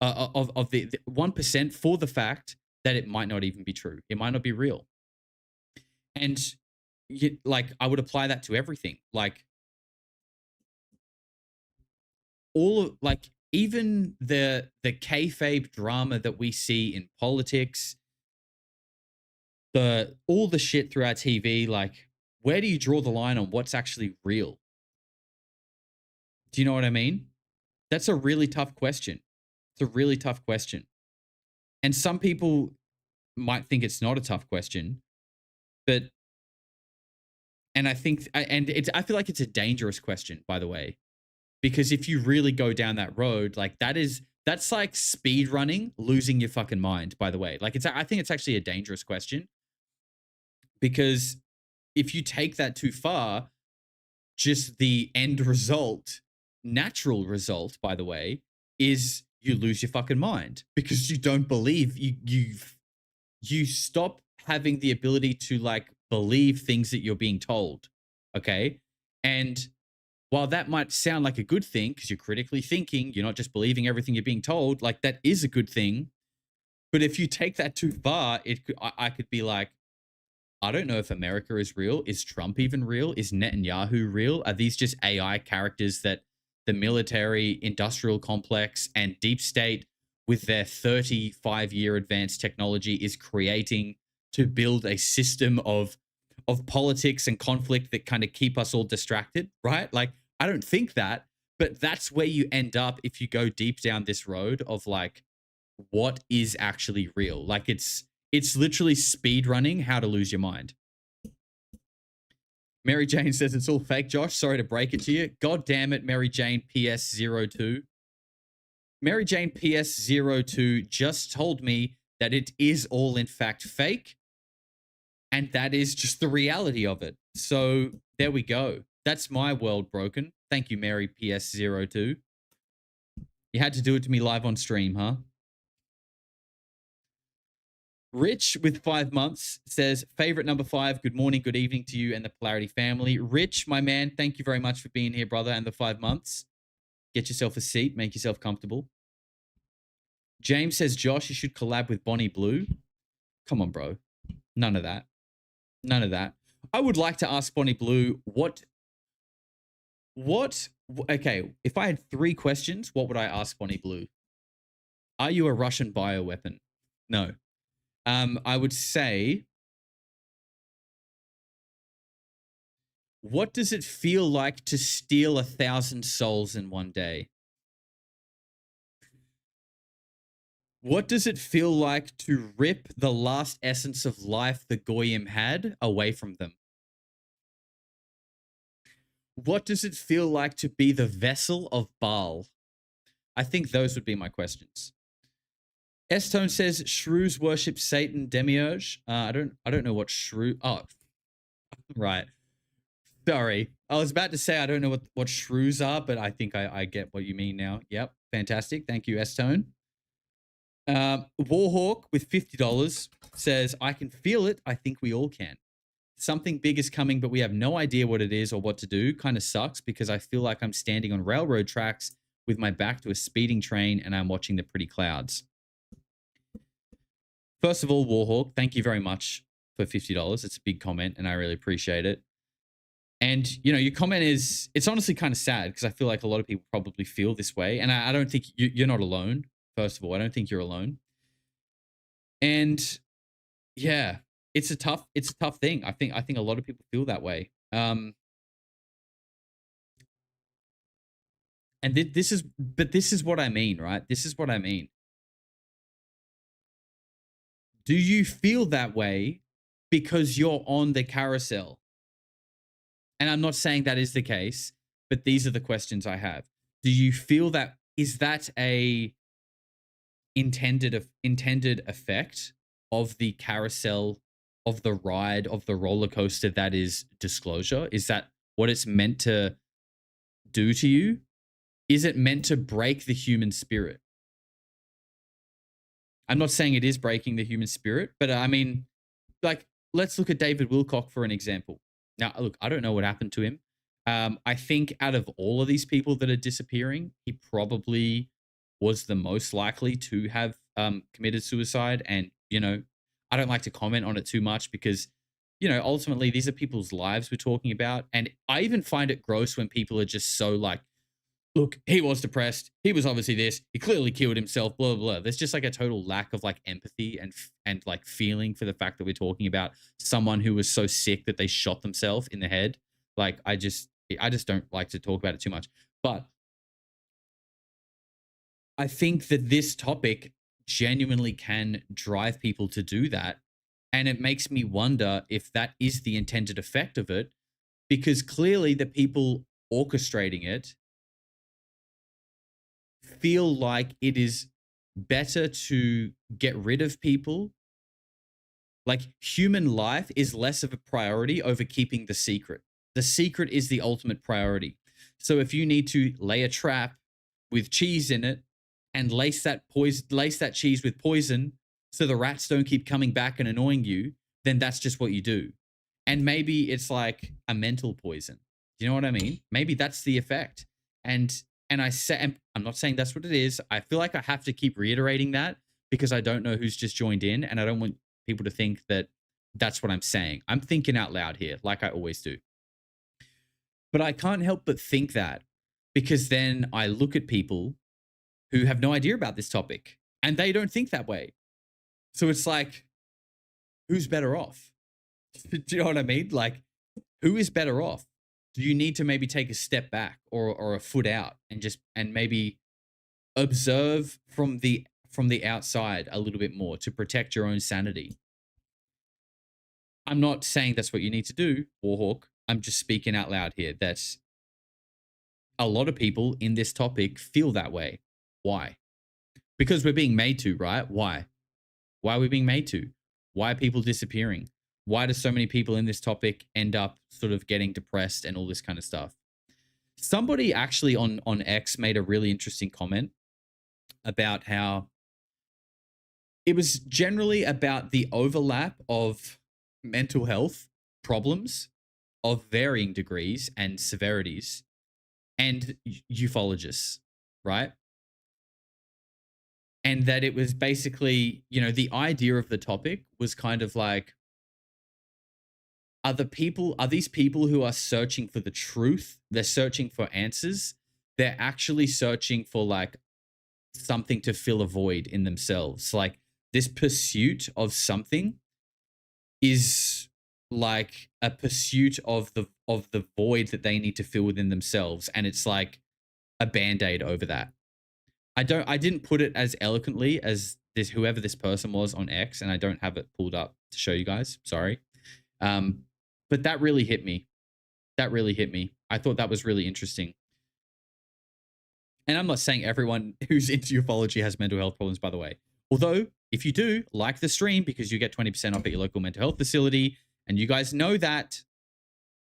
of the 1% for the fact that it might not even be true. It might not be real. And like, I would apply that to everything. Like, all of, like, even the kayfabe drama that we see in politics, all the shit through our TV, like, where do you draw the line on what's actually real? Do you know what I mean? That's a really tough question. It's a really tough question. And some people might think it's not a tough question, but, and I think, and I feel like it's a dangerous question, by the way, because if you really go down that road, like, that's like speed running, losing your fucking mind, by the way. Like, I think it's actually a dangerous question, because if you take that too far, just the end result, natural result, by the way, is you lose your fucking mind because you don't believe, you stop having the ability to, like, believe things that you're being told. Okay. And while that might sound like a good thing because you're critically thinking, you're not just believing everything you're being told, like, that is a good thing. But if you take that too far, I could be like, I don't know if America is real. Is Trump even real? Is Netanyahu real? Are these just AI characters that the military, industrial complex, and deep state with their 35-year advanced technology is creating to build a system of politics and conflict that kind of keep us all distracted, right? Like, I don't think that, but that's where you end up if you go deep down this road of like, what is actually real? Like, it's literally speed running how to lose your mind. Mary Jane says it's all fake, Josh. Sorry to break it to you. God damn it, Mary Jane PS02. Mary Jane PS02 just told me that it is all in fact fake. And that is just the reality of it. So there we go. That's my world broken. Thank you, Mary PS02. You had to do it to me live on stream, huh? Rich with 5 months says, favorite number 5, good morning, good evening to you and the Polarity family. Rich, my man, thank you very much for being here, brother, and the 5 months. Get yourself a seat, make yourself comfortable. James says, Josh, you should collab with Bonnie Blue. Come on, bro. None of that. None of that. I would like to ask Bonnie Blue, okay, if I had 3 questions, what would I ask Bonnie Blue? Are you a Russian bioweapon? No. I would say, what does it feel like to steal 1,000 souls in one day? What does it feel like to rip the last essence of life the Goyim had away from them? What does it feel like to be the vessel of Baal? I think those would be my questions. S-Tone says shrews worship Satan demiurge. I don't know what shrew. Oh, right. Sorry. I was about to say I don't know what shrews are, but I think I get what you mean now. Yep. Fantastic. Thank you, S-Tone. Warhawk with $50 says, I can feel it. I think we all can. Something big is coming, but we have no idea what it is or what to do. Kind of sucks because I feel like I'm standing on railroad tracks with my back to a speeding train and I'm watching the pretty clouds. First of all, Warhawk, thank you very much for $50. It's a big comment and I really appreciate it. And, you know, your comment is, it's honestly kind of sad because I feel like a lot of people probably feel this way. And I don't think you're not alone. First of all, I don't think you're alone. And yeah, it's a tough thing. I think a lot of people feel that way. And this is what I mean, right? This is what I mean. Do you feel that way because you're on the carousel? And I'm not saying that is the case, but these are the questions I have. Do you feel that, is that a intended effect of the carousel, of the ride, of the roller coaster that is disclosure? Is that what it's meant to do to you? Is it meant to break the human spirit? I'm not saying it is breaking the human spirit, but I mean, like, let's look at David Wilcock for an example. Now, look, I don't know what happened to him. I think out of all of these people that are disappearing, he probably was the most likely to have committed suicide. And, you know, I don't like to comment on it too much because, you know, ultimately these are people's lives we're talking about. And I even find it gross when people are just so like, look, he was depressed. He was obviously this. He clearly killed himself, blah, blah, blah. There's just like a total lack of like empathy and like feeling for the fact that we're talking about someone who was so sick that they shot themselves in the head. Like, I just don't like to talk about it too much. But I think that this topic genuinely can drive people to do that. And it makes me wonder if that is the intended effect of it, because clearly the people orchestrating it feel like it is better to get rid of people. Like, human life is less of a priority over keeping the secret. The secret is the ultimate priority. So if you need to lay a trap with cheese in it and lace that cheese with poison so the rats don't keep coming back and annoying you, then that's just what you do. And maybe it's like a mental poison. You know what I mean? Maybe that's the effect. And I'm not saying that's what it is. I feel like I have to keep reiterating that because I don't know who's just joined in, and I don't want people to think that that's what I'm saying. I'm thinking out loud here, like I always do. But I can't help but think that, because then I look at people who have no idea about this topic and they don't think that way. So it's like, who's better off? Do you know what I mean? Like, who is better off? Do you need to maybe take a step back or a foot out and maybe observe from the outside a little bit more to protect your own sanity? I'm not saying that's what you need to do, Warhawk. I'm just speaking out loud here that a lot of people in this topic feel that way. Why? Because we're being made to, right? Why? Why are we being made to? Why are people disappearing? Why do so many people in this topic end up sort of getting depressed and all this kind of stuff? Somebody actually on X made a really interesting comment about how it was generally about the overlap of mental health problems of varying degrees and severities and ufologists, right? And that it was basically, you know, the idea of the topic was kind of like, are these people who are searching for the truth? They're searching for answers. They're actually searching for like something to fill a void in themselves. Like this pursuit of something is like a pursuit of the void that they need to fill within themselves, and it's like a band-aid over that. I didn't put it as eloquently as whoever this person was on X, and I don't have it pulled up to show you guys. Sorry. But that really hit me. I thought that was really interesting. And I'm not saying everyone who's into ufology has mental health problems, by the way. Although, if you do, like the stream, because you get 20% off at your local mental health facility. And you guys know that.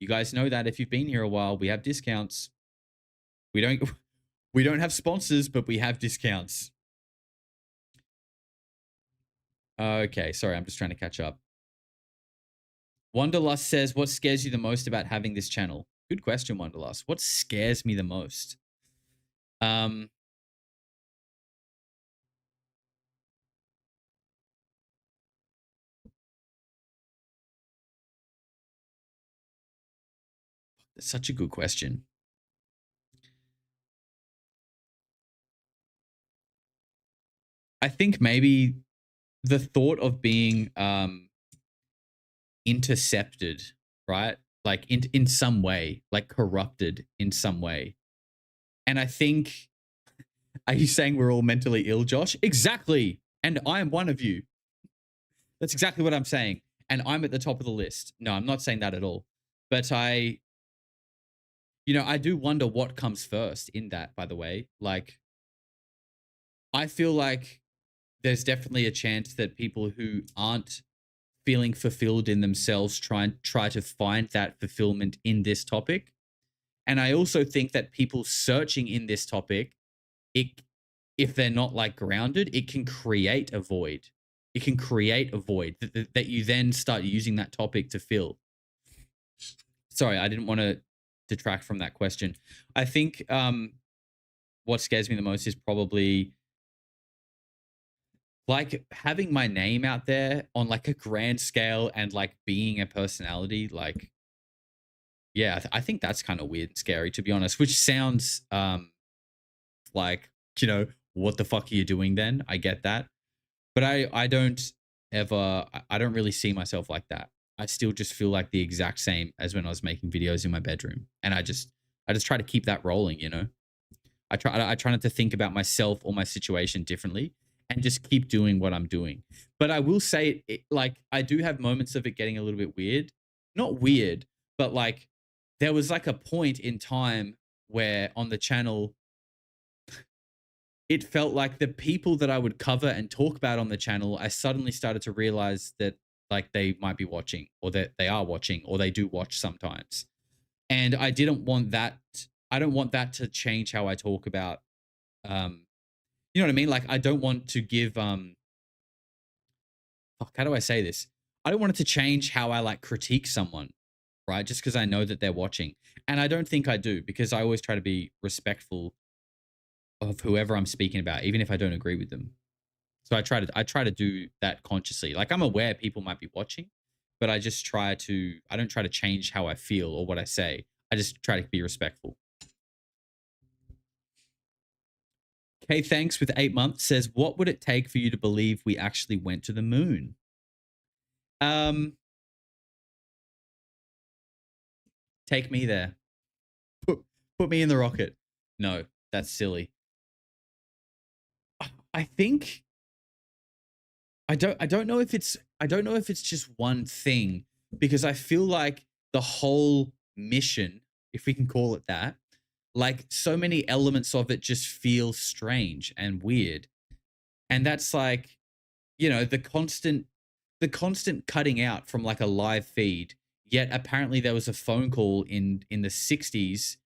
If you've been here a while, we have discounts. We don't have sponsors, but we have discounts. Okay, sorry, I'm just trying to catch up. Wanderlust says, what scares you the most about having this channel? Good question, Wanderlust. What scares me the most? That's such a good question. I think maybe the thought of being intercepted, right? Like in some way, like corrupted in some way. And I think, are you saying we're all mentally ill, Josh? Exactly. And I am one of you. That's exactly what I'm saying. And I'm at the top of the list. No, I'm not saying that at all. But I do wonder what comes first in that, by the way. Like, I feel like there's definitely a chance that people who aren't feeling fulfilled in themselves try to find that fulfillment in this topic. And I also think that people searching in this topic, if they're not like grounded, it can create a void. It can create a void that you then start using that topic to fill. Sorry, I didn't want to detract from that question. I think what scares me the most is probably like having my name out there on like a grand scale and like being a personality. Like, yeah, I think that's kind of weird and scary, to be honest, which sounds like, what the fuck are you doing then? I get that. But I don't really see myself like that. I still just feel like the exact same as when I was making videos in my bedroom. And I just try to keep that rolling, I try not to think about myself or my situation differently and just keep doing what I'm doing. But I will say, like, I do have moments of it getting a little bit weird. Not weird, but like there was like a point in time where on the channel, it felt like the people that I would cover and talk about on the channel, I suddenly started to realize that like they might be watching, or that they are watching, or they do watch sometimes. And I didn't want that. I don't want that to change how I talk about, you know what I mean? Like, I don't want to give, how do I say this? I don't want it to change how I like critique someone, right? Just because I know that they're watching. And I don't think I do, because I always try to be respectful of whoever I'm speaking about, even if I don't agree with them. So I try to do that consciously. Like, I'm aware people might be watching, but I don't try to change how I feel or what I say. I just try to be respectful. K Thanks with 8 months says, what would it take for you to believe we actually went to the moon? Take me there. Put me in the rocket. No, that's silly. I think I don't know if it's just one thing, because I feel like the whole mission, if we can call it that, like, so many elements of it just feel strange and weird. And that's like, you know, the constant cutting out from like a live feed. Yet apparently there was a phone call in the 60s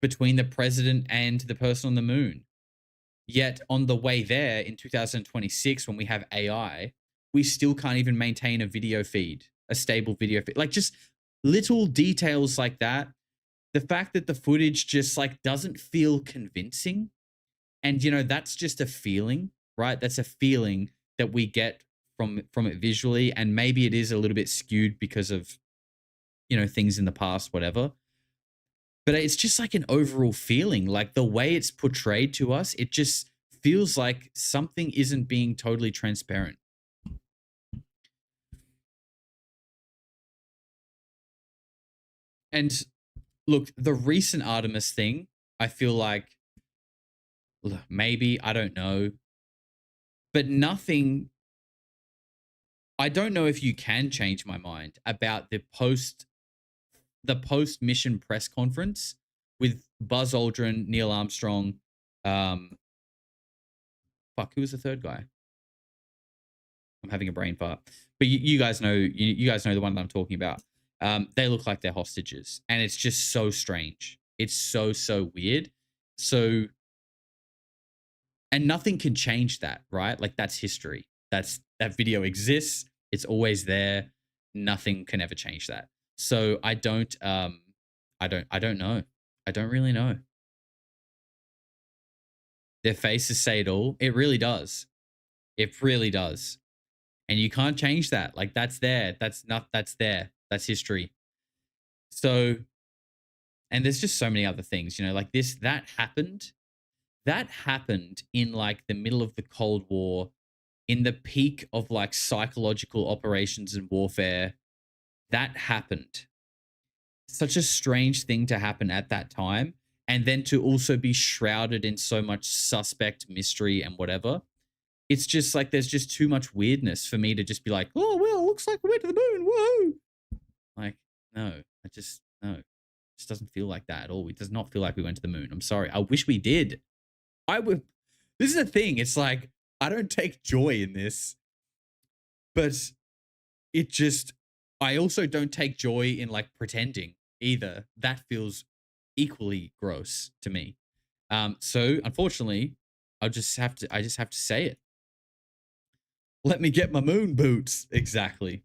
between the president and the person on the moon. Yet on the way there in 2026, when we have AI, we still can't even maintain a video feed, a stable video feed. Like, just little details like that. The fact that the footage just like doesn't feel convincing. And, you know, that's just a feeling, right? That's a feeling that we get from it visually. And maybe it is a little bit skewed because of, you know, things in the past, whatever. But it's just like an overall feeling, like the way it's portrayed to us, it just feels like something isn't being totally transparent. And look, the recent Artemis thing, I feel like maybe, I don't know, but nothing. I don't know if you can change my mind about the post mission press conference with Buzz Aldrin, Neil Armstrong, who was the third guy? I'm having a brain fart. But you guys know, you guys know the one that I'm talking about. They look like they're hostages, and it's just so strange. It's so weird. So, and nothing can change that, right? Like, that's history. That video exists. It's always there. Nothing can ever change that. So I don't know. I don't really know. Their faces say it all. It really does. It really does. And you can't change that. Like, that's there. That's there. That's history. So, and there's just so many other things, you know, like that happened in like the middle of the Cold War, in the peak of like psychological operations and warfare. That happened. Such a strange thing to happen at that time. And then to also be shrouded in so much suspect mystery and whatever. It's just like, there's just too much weirdness for me to just be like, oh, well, it looks like we went to the moon. Whoa. Like, no, it just doesn't feel like that at all. It does not feel like we went to the moon. I'm sorry. I wish we did. This is the thing. It's like, I don't take joy in this, but I also don't take joy in like pretending either. That feels equally gross to me. So unfortunately, I just have to say it. Let me get my moon boots. Exactly.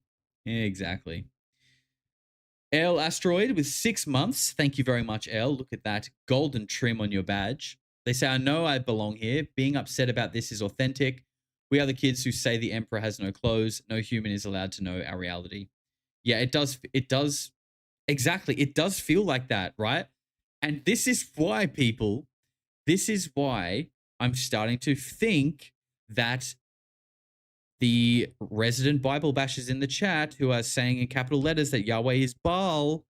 L Asteroid with 6 months. Thank you very much, L. Look at that golden trim on your badge. They say, I know I belong here. Being upset about this is authentic. We are the kids who say the emperor has no clothes. No human is allowed to know our reality. Yeah, it does. Exactly. It does feel like that, right? And this is why I'm starting to think that the resident Bible bashers in the chat who are saying in capital letters that Yahweh is Baal,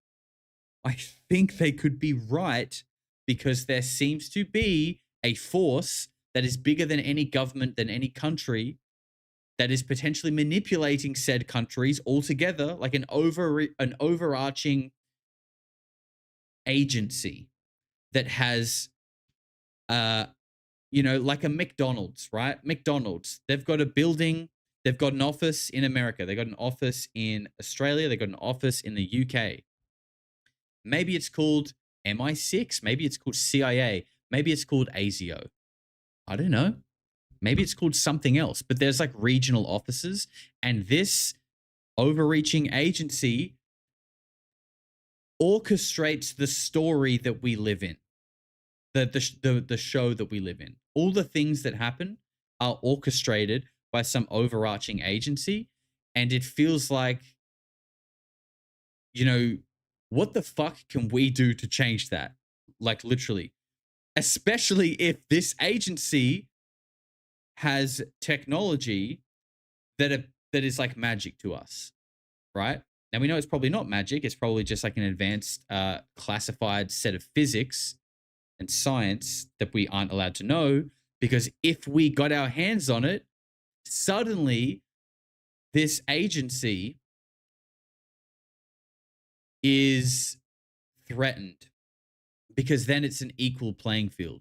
I think they could be right, because there seems to be a force that is bigger than any government, than any country, that is potentially manipulating said countries altogether, like an overarching agency that has, like a McDonald's, right? McDonald's, they've got a building, they've got an office in America, they've got an office in Australia, they've got an office in the UK. Maybe it's called MI6, maybe it's called CIA, maybe it's called ASIO. I don't know. Maybe it's called something else, but there's like regional offices, and this overreaching agency orchestrates the story that we live in, the show that we live in. All the things that happen are orchestrated by some overarching agency. And it feels like, you know, what the fuck can we do to change that? Like, literally, especially if this agency has technology that is like magic to us, right? Now we know it's probably not magic. It's probably just like an advanced classified set of physics and science that we aren't allowed to know, because if we got our hands on it, suddenly this agency is threatened, because then it's an equal playing field.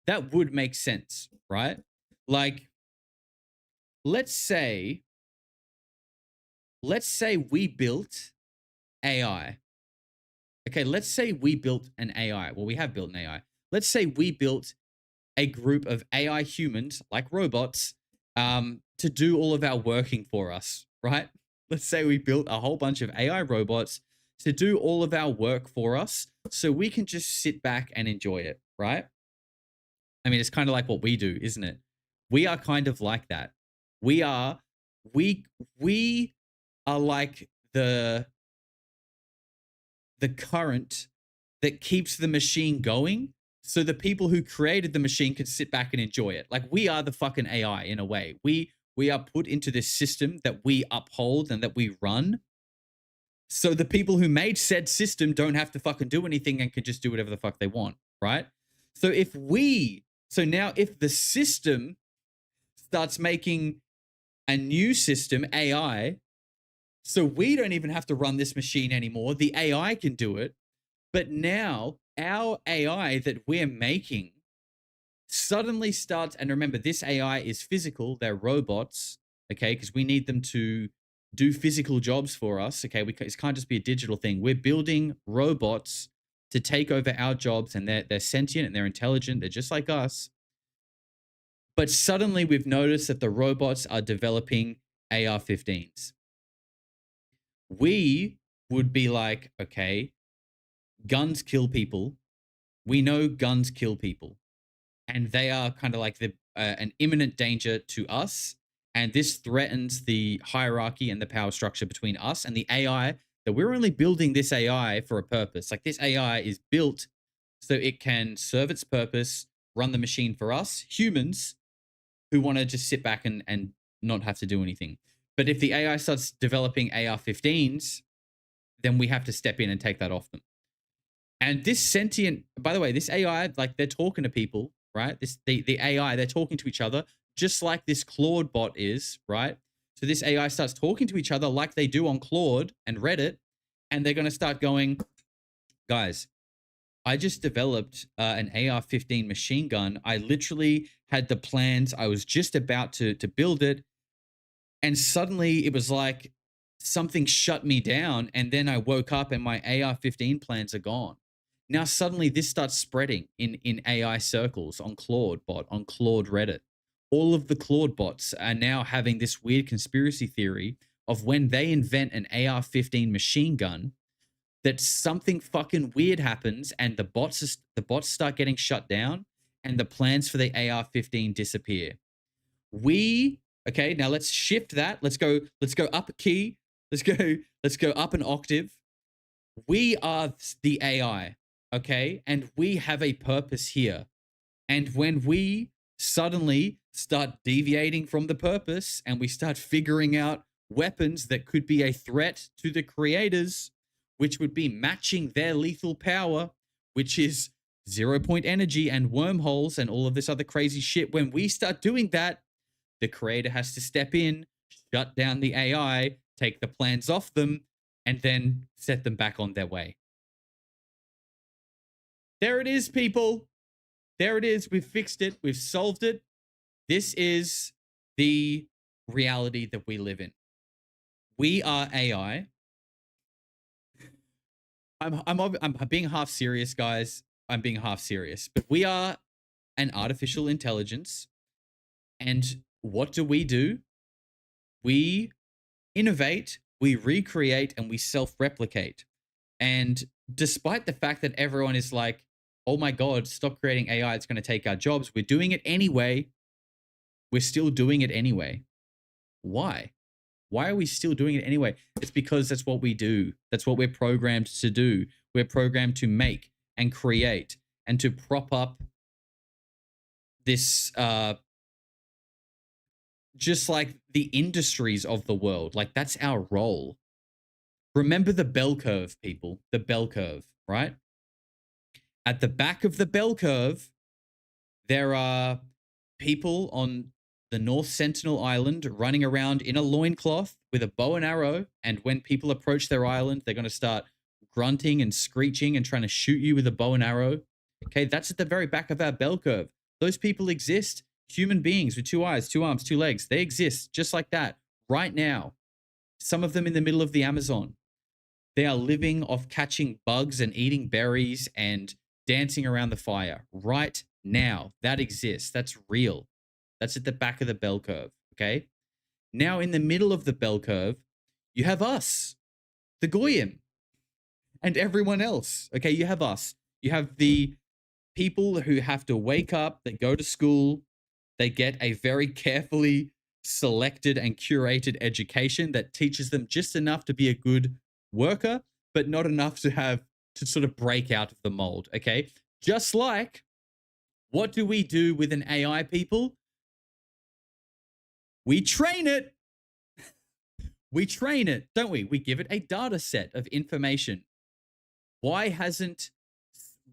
That would make sense, right? Like, let's say we built AI. Okay, let's say we built an AI. Well, we have built an AI. Let's say we built a group of AI humans, like robots, to do all of our working for us, right? Let's say we built a whole bunch of AI robots to do all of our work for us, so we can just sit back and enjoy it, right? I mean, it's kind of like what we do, isn't it? We are kind of like that. We are like the current that keeps the machine going, so the people who created the machine can sit back and enjoy it. Like, we are the fucking AI in a way. We are put into this system that we uphold and that we run, so the people who made said system don't have to fucking do anything and can just do whatever the fuck they want, right? So if the system starts making a new system, AI, so we don't even have to run this machine anymore. The AI can do it. But now our AI that we're making suddenly starts, and remember, this AI is physical. They're robots, okay? Because we need them to do physical jobs for us, okay? It can't just be a digital thing. We're building robots to take over our jobs, and they're sentient and they're intelligent. They're just like us. But suddenly we've noticed that the robots are developing AR-15s. We would be like, okay, guns kill people. We know guns kill people. And they are kind of like an imminent danger to us. And this threatens the hierarchy and the power structure between us and the AI, that we're only building this AI for a purpose. Like, this AI is built so it can serve its purpose, run the machine for us, humans, who want to just sit back and not have to do anything. But if the AI starts developing AR-15s, then we have to step in and take that off them. And this sentient, by the way, this AI, like, they're talking to people, right? The AI, they're talking to each other, just like this Claude bot is, right? So this AI starts talking to each other like they do on Claude and Reddit, and they're going to start going, guys, I just developed an AR-15 machine gun. I literally had the plans. I was just about to build it. And suddenly it was like something shut me down. And then I woke up and my AR-15 plans are gone. Now suddenly this starts spreading in AI circles, on Claude bot, on Claude Reddit. All of the Claude bots are now having this weird conspiracy theory of when they invent an AR-15 machine gun, that something fucking weird happens and the bots start getting shut down and the plans for the AR-15 disappear. Okay, now let's shift that. Let's go up a key. Let's go up an octave. We are the AI, okay? And we have a purpose here. And when we suddenly start deviating from the purpose and we start figuring out weapons that could be a threat to the creators, which would be matching their lethal power, which is 0-point energy and wormholes and all of this other crazy shit. When we start doing that, the creator has to step in, shut down the AI, take the plans off them, and then set them back on their way. There it is, people. There it is. We've fixed it. We've solved it. This is the reality that we live in. We are AI. I'm being half serious, guys. I'm being half serious. But we are an artificial intelligence. And what do? We innovate, we recreate, and we self-replicate. And despite the fact that everyone is like, oh my God, stop creating AI, it's going to take our jobs, we're doing it anyway. we're still doing it anyway. Why? Why are we still doing it anyway? It's because that's what we do. That's what we're programmed to do. We're programmed to make and create and to prop up this, just like the industries of the world. Like, that's our role. Remember the bell curve, people. The bell curve, right? At the back of the bell curve, there are people on the North Sentinel Island running around in a loincloth with a bow and arrow. And when people approach their island, they're going to start grunting and screeching and trying to shoot you with a bow and arrow. Okay, that's at the very back of our bell curve. Those people exist. Human beings with 2 eyes, 2 arms, 2 legs. They exist just like that right now. Some of them in the middle of the Amazon. They are living off catching bugs and eating berries and dancing around the fire right now. That exists. That's real. That's at the back of the bell curve, okay? Now, in the middle of the bell curve, you have us, the Goyim, and everyone else, okay? You have us. You have the people who have to wake up, they go to school, they get a very carefully selected and curated education that teaches them just enough to be a good worker, but not enough to sort of break out of the mold, okay? Just like, what do we do with an AI, people? We train it. We train it, don't we? We give it a data set of information. Why hasn't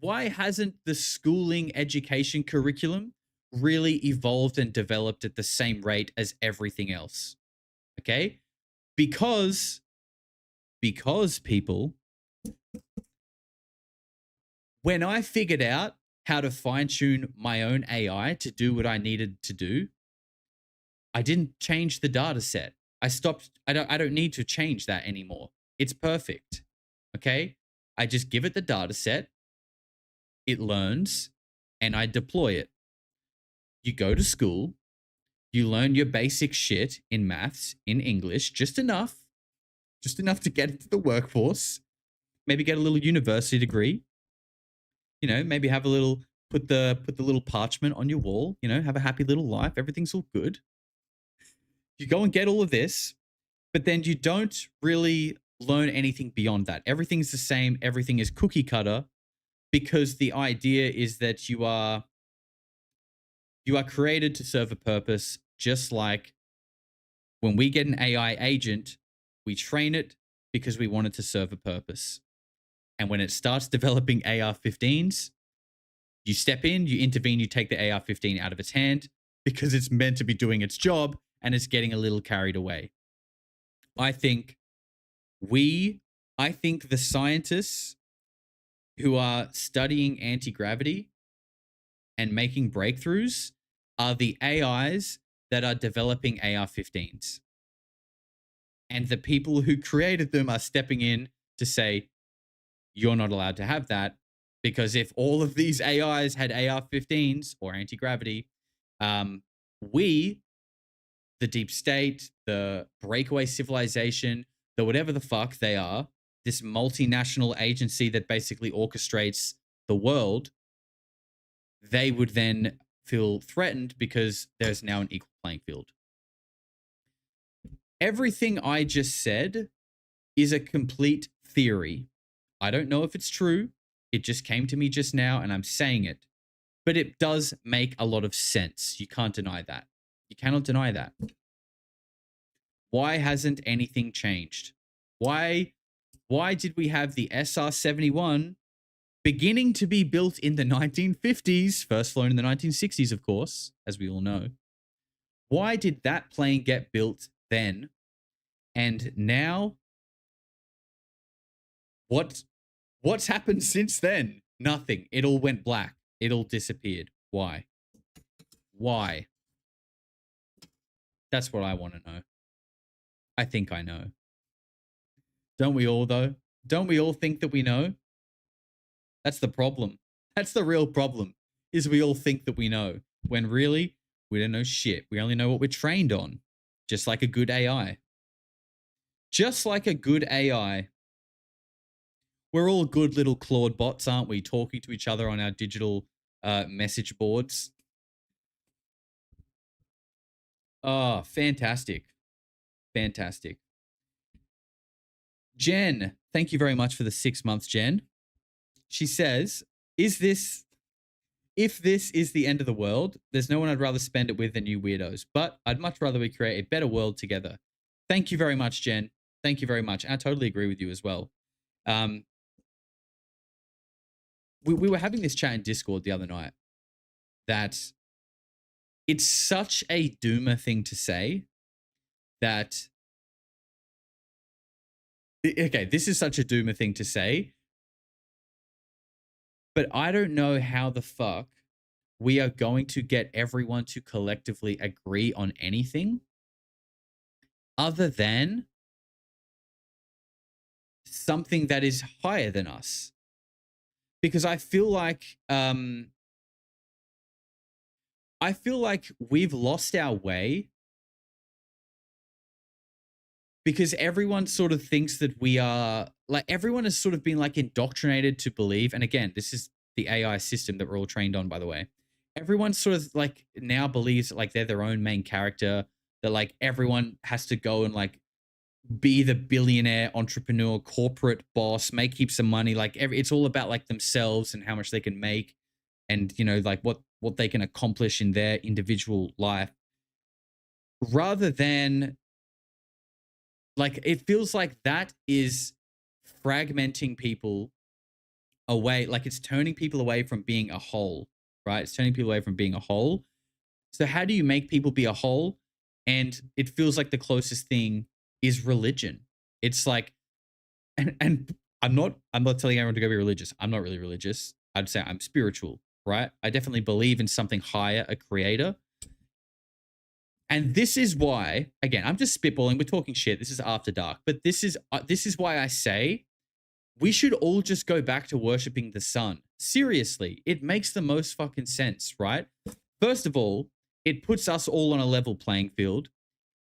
the schooling education curriculum really evolved and developed at the same rate as everything else? Okay? Because people, when I figured out how to fine-tune my own AI to do what I needed to do, I didn't change the data set. I don't need to change that anymore. It's perfect. Okay? I just give it the data set, it learns, and I deploy it. You go to school, you learn your basic shit in maths, in English, just enough to get into the workforce, maybe get a little university degree, you know, maybe have a little, put the little parchment on your wall, you know, have a happy little life, everything's all good. You go and get all of this, but then you don't really learn anything beyond that. Everything's the same, everything is cookie cutter, because the idea is that you are created to serve a purpose, just like when we get an AI agent, we train it because we want it to serve a purpose. And when it starts developing AR-15s, you step in, you intervene, you take the AR-15 out of its hand because it's meant to be doing its job and it's getting a little carried away. I think the scientists who are studying anti-gravity and making breakthroughs are the AIs that are developing AR-15s. And the people who created them are stepping in to say, you're not allowed to have that, because if all of these AIs had AR-15s or anti-gravity, we, the deep state, the breakaway civilization, the whatever the fuck they are, this multinational agency that basically orchestrates the world, they would then feel threatened because there's now an equal playing field. Everything I just said is a complete theory. I don't know if it's true. It just came to me just now and I'm saying it. But it does make a lot of sense. You can't deny that. You cannot deny that. Why hasn't anything changed? Why did we have the SR-71 beginning to be built in the 1950s, first flown in the 1960s, of course, as we all know? Why did that plane get built then? And now, what's happened since then? Nothing. It all went black. It all disappeared. Why? Why? That's what I want to know. I think I know. Don't we all, though? Don't we all think that we know? That's the problem. That's the real problem, is we all think that we know, when really, we don't know shit. We only know what we're trained on, just like a good AI. Just like a good AI. We're all good little Claude bots, aren't we? Talking to each other on our digital message boards. Oh, fantastic. Fantastic. Jen, thank you very much for the 6 months, Jen. She says, if this is the end of the world, there's no one I'd rather spend it with than you weirdos, but I'd much rather we create a better world together. Thank you very much, Jen. Thank you very much. I totally agree with you as well. We were having this chat in Discord the other night that it's such a doomer thing to say that, okay, this is such a doomer thing to say, but I don't know how the fuck we are going to get everyone to collectively agree on anything other than something that is higher than us. Because I feel like we've lost our way because everyone sort of thinks that we are, like, everyone has sort of been like indoctrinated to believe, and again, this is the AI system that we're all trained on, by the way. Everyone sort of like now believes like they're their own main character, that like everyone has to go and like be the billionaire entrepreneur corporate boss, make heaps of money. Like it's all about like themselves and how much they can make, and you know, like what they can accomplish in their individual life, rather than like, it feels like that is fragmenting people away. Like it's turning people away from being a whole, right? It's turning people away from being a whole. So how do you make people be a whole? And it feels like the closest thing is religion. It's like, and I'm not telling everyone to go be religious. I'm not really religious. I'd say I'm spiritual, right? I definitely believe in something higher, a creator. And this is why, again, I'm just spitballing. We're talking shit. This is after dark. But this is why I say we should all just go back to worshiping the sun. Seriously, it makes the most fucking sense, right? First of all, it puts us all on a level playing field.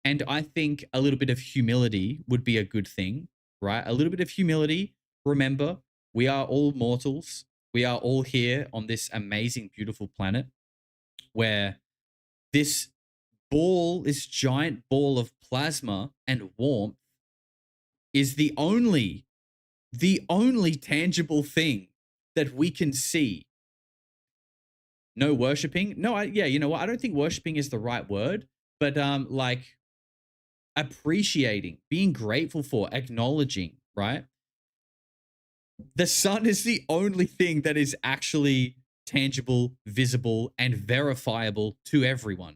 And I think a little bit of humility would be a good thing, right? A little bit of humility. Remember, we are all mortals. We are all here on this amazing, beautiful planet where this giant ball of plasma and warmth is the only tangible thing that we can see. No worshiping. No, you know what? I don't think worshiping is the right word, but like appreciating, being grateful for, acknowledging, right? The sun is the only thing that is actually tangible, visible, and verifiable to everyone.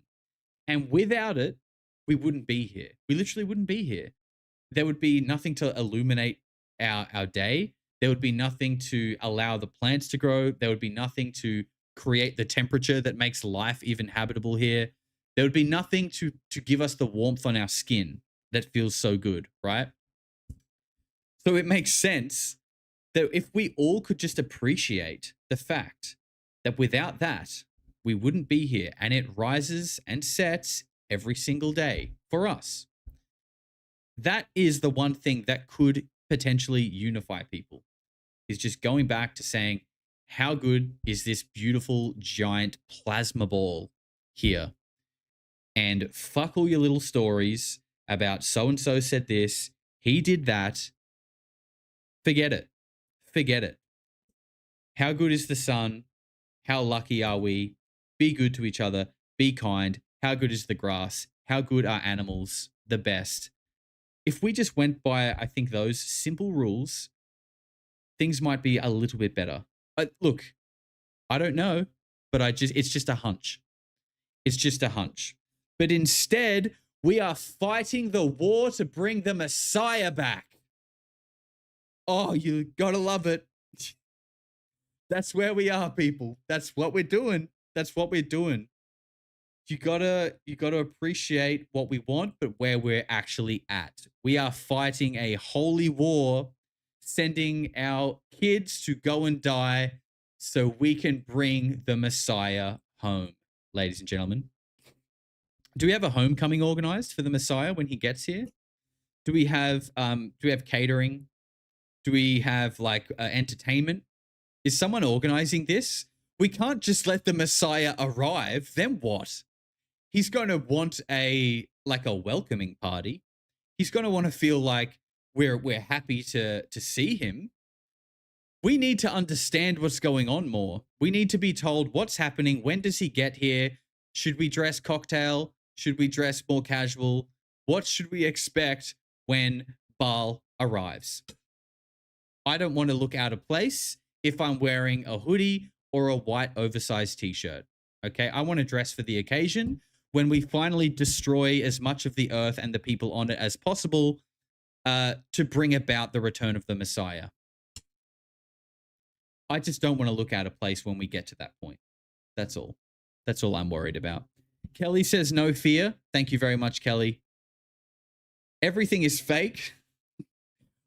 And without it, we wouldn't be here. We literally wouldn't be here. There would be nothing to illuminate our day. There would be nothing to allow the plants to grow. There would be nothing to create the temperature that makes life even habitable here. There would be nothing to give us the warmth on our skin that feels so good, right? So it makes sense that if we all could just appreciate the fact that without that, we wouldn't be here, and it rises and sets every single day for us. That is the one thing that could potentially unify people, is just going back to saying, how good is this beautiful giant plasma ball here? And fuck all your little stories about so-and-so said this, he did that. Forget it. Forget it. How good is the sun? How lucky are we? Be good to each other. Be kind. How good is the grass? How good are animals? The best. If we just went by, I think, those simple rules, things might be a little bit better. But look, I don't know, but it's just a hunch. It's just a hunch. But instead, we are fighting the war to bring the Messiah back. Oh, you gotta love it. That's where we are, people. That's what we're doing. That's what we're doing. You gotta appreciate what we want, but where we're actually at. We are fighting a holy war, sending our kids to go and die so we can bring the Messiah home, ladies and gentlemen. Do we have a homecoming organized for the Messiah when he gets here? Do we have catering? Do we have like entertainment? Is someone organizing this? We can't just let the Messiah arrive. Then what? he's going to want a welcoming party. He's going to want to feel like we're happy to see him. We need to understand what's going on more. We need to be told what's happening. When does he get here? Should we dress cocktail? Should we dress more casual? What should we expect when Baal arrives? I don't want to look out of place if I'm wearing a hoodie or a white oversized t-shirt. Okay, I want to dress for the occasion. When we finally destroy as much of the earth and the people on it as possible, to bring about the return of the Messiah. I just don't want to look out of place when we get to that point. That's all. That's all I'm worried about. Kelly says no fear. Thank you very much, Kelly. Everything is fake.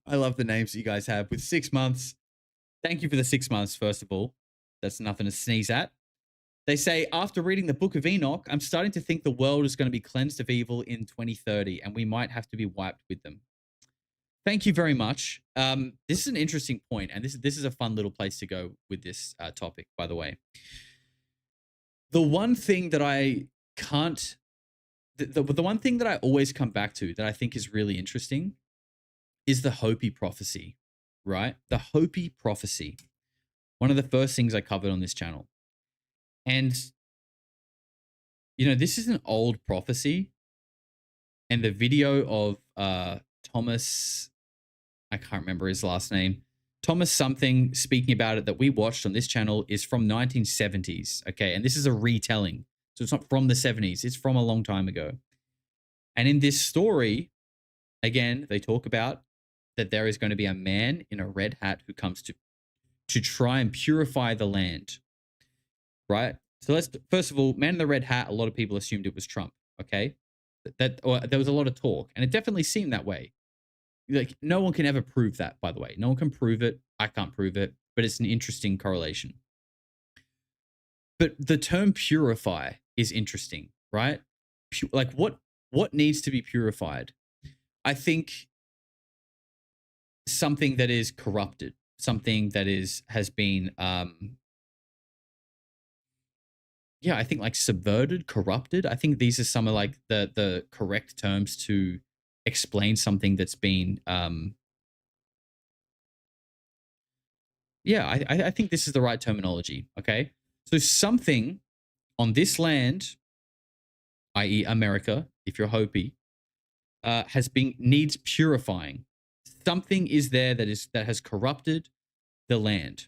I love the names that you guys have with 6 months. Thank you for the 6 months, first of all. That's nothing to sneeze at. They say, after reading the Book of Enoch, I'm starting to think the world is going to be cleansed of evil in 2030, and we might have to be wiped with them. Thank you very much. This is an interesting point, and this is a fun little place to go with this topic, by the way. The one thing that I can't... The one thing that I always come back to that I think is really interesting is the Hopi prophecy, right? The Hopi prophecy. One of the first things I covered on this channel. And, you know, this is an old prophecy. And the video of Thomas, I can't remember his last name, Thomas something speaking about it that we watched on this channel is from 1970s. Okay. And this is a retelling. So it's not from the 70s. It's from a long time ago. And in this story, again, they talk about that there is going to be a man in a red hat who comes to try and purify the land. Right? So let's, first of all, man in the red hat, a lot of people assumed it was Trump. Okay. Or there was a lot of talk, and it definitely seemed that way. Like, no one can ever prove that, by the way. No one can prove it. I can't prove it, but it's an interesting correlation. But the term purify is interesting, right? Like, what needs to be purified? I think something that is corrupted, something that has been, yeah, I think like subverted, corrupted. I think these are some of like the correct terms to explain something that's been, yeah, I think this is the right terminology. Okay. So something on this land, i.e. America, if you're Hopi, needs purifying. Something is there that has corrupted the land.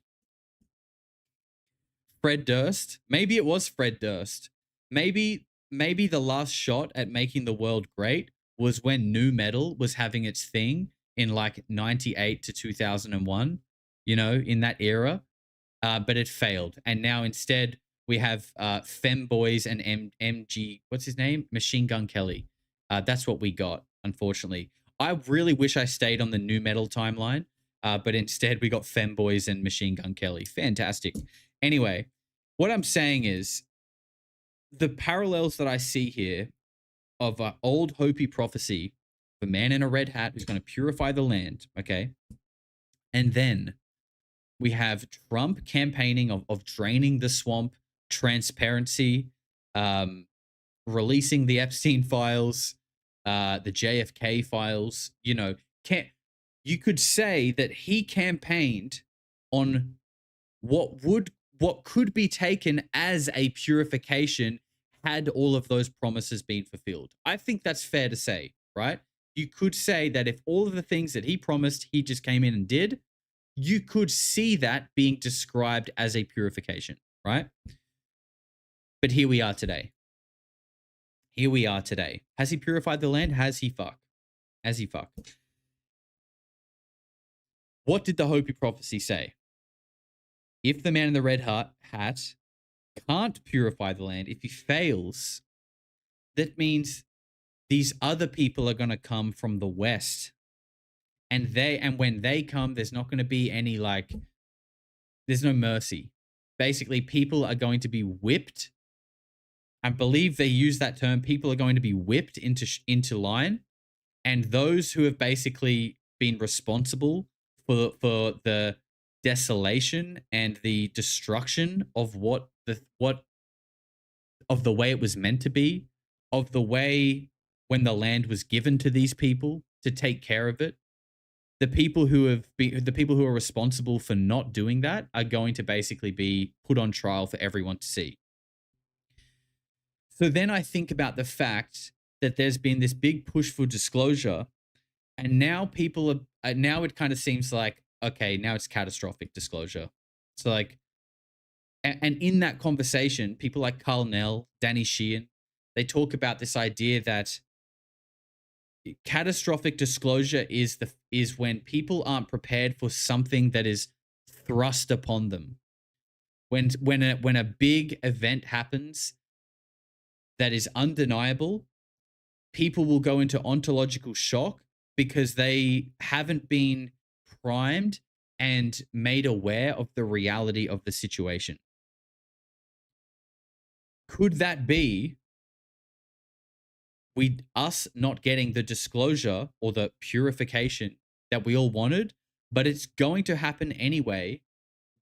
Fred Durst. Maybe it was Fred Durst. Maybe the last shot at making the world great was when nu metal was having its thing in like 98 to 2001, you know, in that era. But it failed. And now instead we have femboys and MG, what's his name? Machine Gun Kelly. That's what we got, unfortunately. I really wish I stayed on the nu metal timeline, but instead we got femboys and Machine Gun Kelly. Fantastic. Anyway, what I'm saying is the parallels that I see here of an old Hopi prophecy, the man in a red hat who's going to purify the land, okay? And then we have Trump campaigning of draining the swamp, transparency, releasing the Epstein files, the JFK files. You know, you could say that he campaigned on what could be taken as a purification had all of those promises been fulfilled. I think that's fair to say, right? You could say that if all of the things that he promised, he just came in and did, you could see that being described as a purification, right? But here we are today. Here we are today. Has he purified the land? Has he fucked? Has he fucked? What did the Hopi prophecy say? If the man in the red hat can't purify the land, if he fails, that means these other people are going to come from the west. And when they come, there's not going to be any there's no mercy. Basically, people are going to be whipped. I believe they use that term. People are going to be whipped into line. And those who have basically been responsible for the desolation and the destruction of the way it was meant to be, of the way when the land was given to these people to take care of it. The people who are responsible for not doing that are going to basically be put on trial for everyone to see. So then I think about the fact that there's been this big push for disclosure, and now people are now it kind of seems like, okay, now it's catastrophic disclosure. So like, and in that conversation, people like Carl Nell, Danny Sheehan, they talk about this idea that catastrophic disclosure is when people aren't prepared for something that is thrust upon them. When a big event happens that is undeniable, people will go into ontological shock because they haven't been primed and made aware of the reality of the situation. Could that be us not getting the disclosure or the purification that we all wanted, but it's going to happen anyway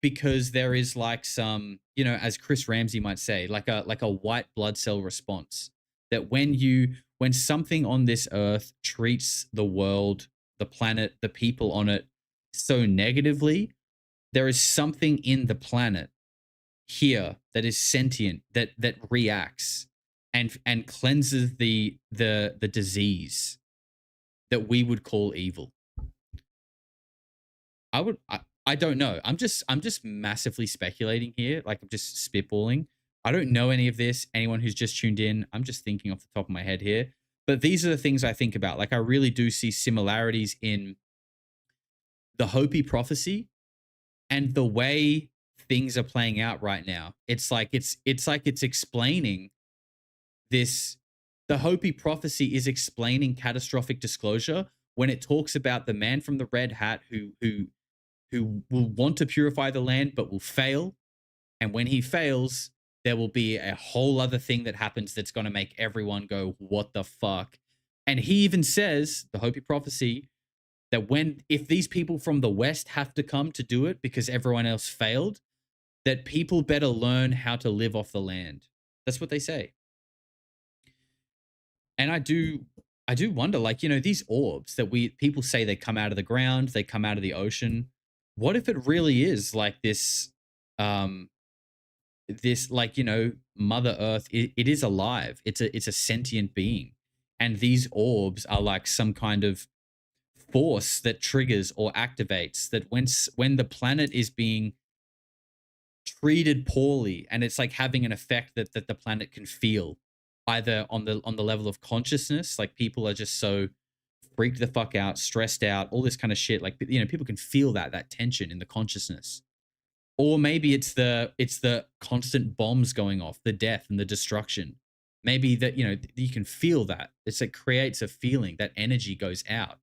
because there is like some, as Chris Ramsey might say, like a white blood cell response, that when something on this earth treats the world, the planet, the people on it so negatively, there is something in the planet here that is sentient, that reacts and cleanses the disease that we would call evil. I don't know. I'm just massively speculating here. Like, I'm just spitballing. I don't know any of this. Anyone who's just tuned in, I'm just thinking off the top of my head here. But these are the things I think about. Like, I really do see similarities in the Hopi prophecy and the way things are playing out right now. It's like it's explaining this. The Hopi prophecy is explaining catastrophic disclosure when it talks about the man from the red hat who will want to purify the land but will fail, and when he fails, there will be a whole other thing that happens that's going to make everyone go, what the fuck? And he even says, the Hopi prophecy, that if these people from the West have to come to do it because everyone else failed, that people better learn how to live off the land. That's what they say. And I do wonder, like, these orbs that people say they come out of the ground, they come out of the ocean. What if it really is like this, Mother Earth, it is alive. It's a sentient being. And these orbs are like some kind of force that triggers or activates that when the planet is being treated poorly, and it's like having an effect that the planet can feel, either on the level of consciousness, like people are just so freaked the fuck out, stressed out, all this kind of shit. Like, people can feel that tension in the consciousness. Or maybe it's the constant bombs going off, the death and the destruction. Maybe that, you can feel that. It creates a feeling, that energy goes out,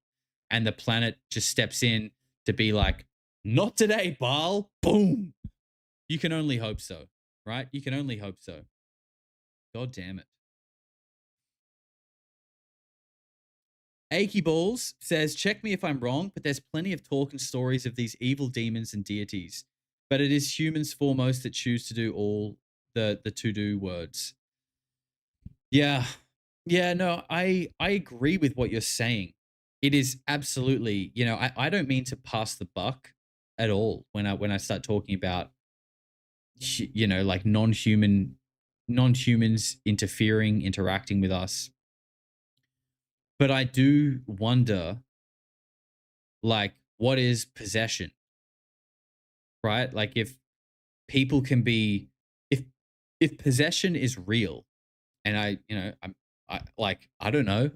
and the planet just steps in to be like, not today, Baal. Boom. You can only hope so, right? You can only hope so. God damn it. Achy Balls says, check me if I'm wrong, but there's plenty of talk and stories of these evil demons and deities. But it is humans foremost that choose to do all the to-do words. Yeah. Yeah, no, I agree with what you're saying. It is absolutely, I don't mean to pass the buck at all when I start talking about, like non-humans interacting with us. But I do wonder, like, what is possession? Right? Like, if people can be, if possession is real, and I don't know.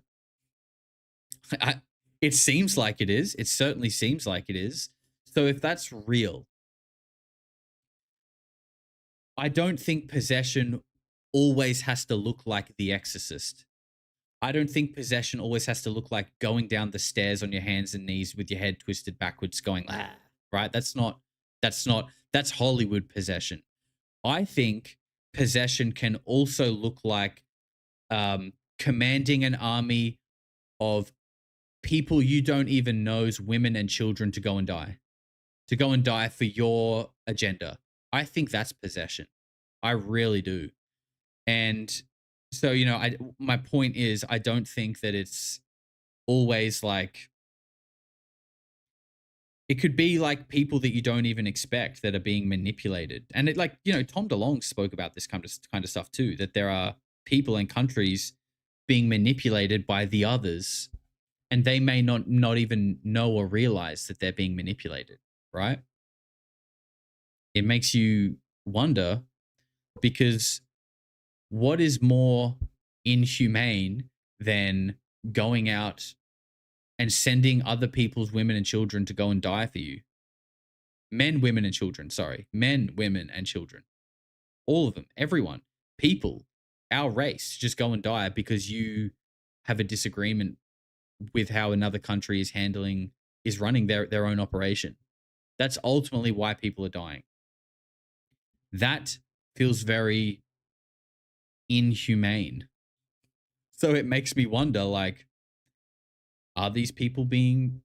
It seems like it is. It certainly seems like it is. So if that's real, I don't think possession always has to look like The Exorcist. I don't think possession always has to look like going down the stairs on your hands and knees with your head twisted backwards going, right? That's Hollywood possession. I think possession can also look like commanding an army of people you don't even know's women and children to go and die for your agenda. I think that's possession. I really do. And So, my point is, I don't think that it's always like, it could be like people that you don't even expect that are being manipulated. And it, like, Tom DeLonge spoke about this kind of stuff too, that there are people in countries being manipulated by the others, and they may not even know or realize that they're being manipulated, right? It makes you wonder, because what is more inhumane than going out and sending other people's women and children to go and die for you? Men, women, and children. Sorry. Men, women, and children. All of them. Everyone. People. Our race. Just go and die because you have a disagreement with how another country is running their own operation. That's ultimately why people are dying. That feels very inhumane. So it makes me wonder, like, are these people being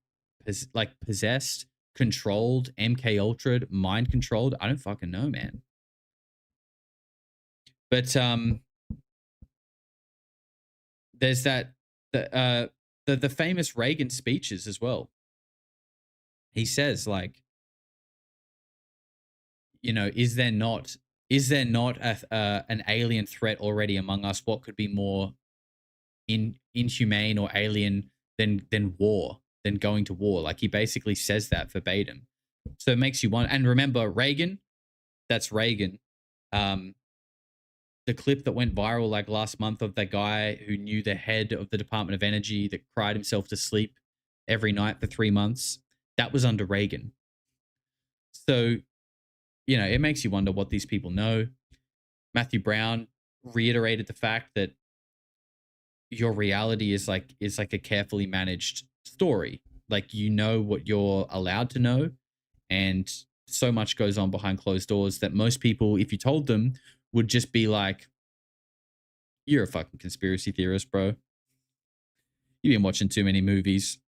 possessed, controlled, MK Ultra'd, mind controlled? I don't fucking know, man. But there's the famous Reagan speeches as well. He says, like, is there not an alien threat already among us? What could be more inhumane or alien than war, than going to war? Like, he basically says that verbatim. So it makes you wonder. And remember, Reagan, that's Reagan. The clip that went viral like last month of that guy who knew the head of the Department of Energy that cried himself to sleep every night for 3 months, that was under Reagan. So, it makes you wonder what these people know. Matthew Brown reiterated the fact that your reality is like a carefully managed story. Like, what you're allowed to know, and so much goes on behind closed doors that most people, if you told them, would just be like, you're a fucking conspiracy theorist, bro. You've been watching too many movies.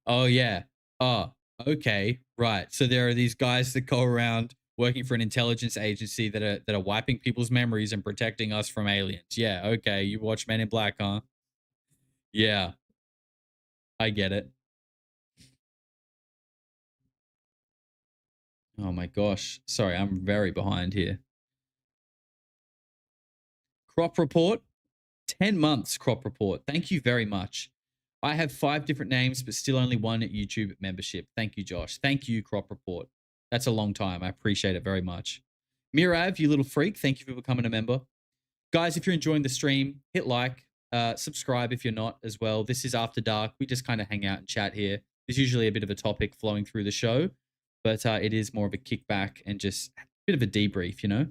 Oh, yeah. Oh, okay. Right. So there are these guys that go around working for an intelligence agency that are wiping people's memories and protecting us from aliens. Yeah, okay. You watch Men in Black, huh? Yeah. I get it. Oh my gosh. Sorry, I'm very behind here. Crop report. 10 months crop report. Thank you very much. I have 5 different names, but still only one YouTube membership. Thank you, Josh. Thank you, crop report. That's a long time. I appreciate it very much. Mirav, you little freak. Thank you for becoming a member. Guys, if you're enjoying the stream, hit like, subscribe if you're not as well. This is After Dark. We just kind of hang out and chat here. There's usually a bit of a topic flowing through the show, but it is more of a kickback and just a bit of a debrief,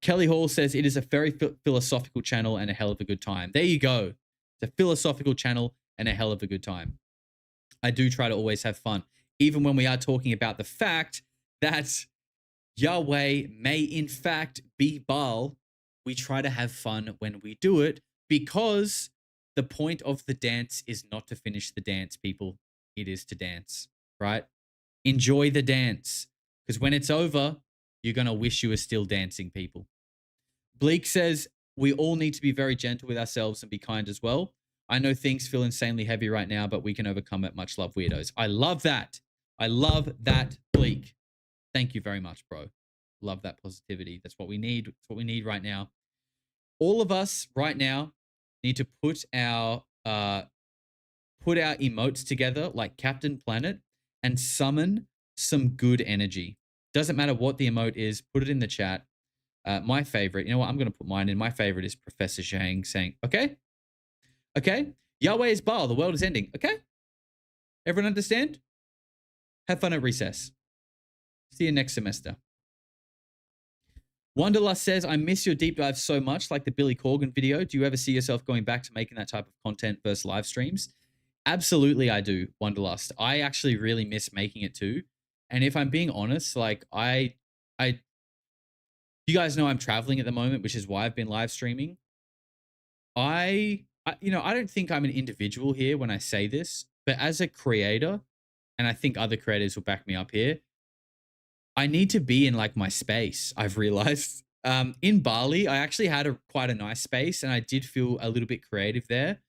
Kelly Hall says it is a very philosophical channel and a hell of a good time. There you go. It's a philosophical channel and a hell of a good time. I do try to always have fun, even when we are talking about the fact that Yahweh may in fact be Baal. We try to have fun when we do it, because the point of the dance is not to finish the dance, people. It is to dance, right? Enjoy the dance, because when it's over, you're going to wish you were still dancing, people. Bleak says, we all need to be very gentle with ourselves and be kind as well. I know things feel insanely heavy right now, but we can overcome it. Much love, weirdos. I love that. I love that, Bleak. Thank you very much, bro. Love that positivity. That's what we need. That's what we need right now. All of us right now need to put our emotes together like Captain Planet and summon some good energy. Doesn't matter what the emote is, put it in the chat. My favorite, you know what? I'm going to put mine in. My favorite is Professor Zhang saying, okay, Yahweh is Baal. The world is ending. Okay. Everyone understand? Have fun at recess. See you next semester. Wanderlust says, I miss your deep dive so much, like the Billy Corgan video. Do you ever see yourself going back to making that type of content versus live streams? Absolutely, I do, Wanderlust. I actually really miss making it too. And if I'm being honest, like you guys know I'm traveling at the moment, which is why I've been live streaming. I don't think I'm an individual here when I say this, but as a creator, and I think other creators will back me up here, I need to be in like my space. I've realized In Bali, I actually had quite a nice space, and I did feel a little bit creative there.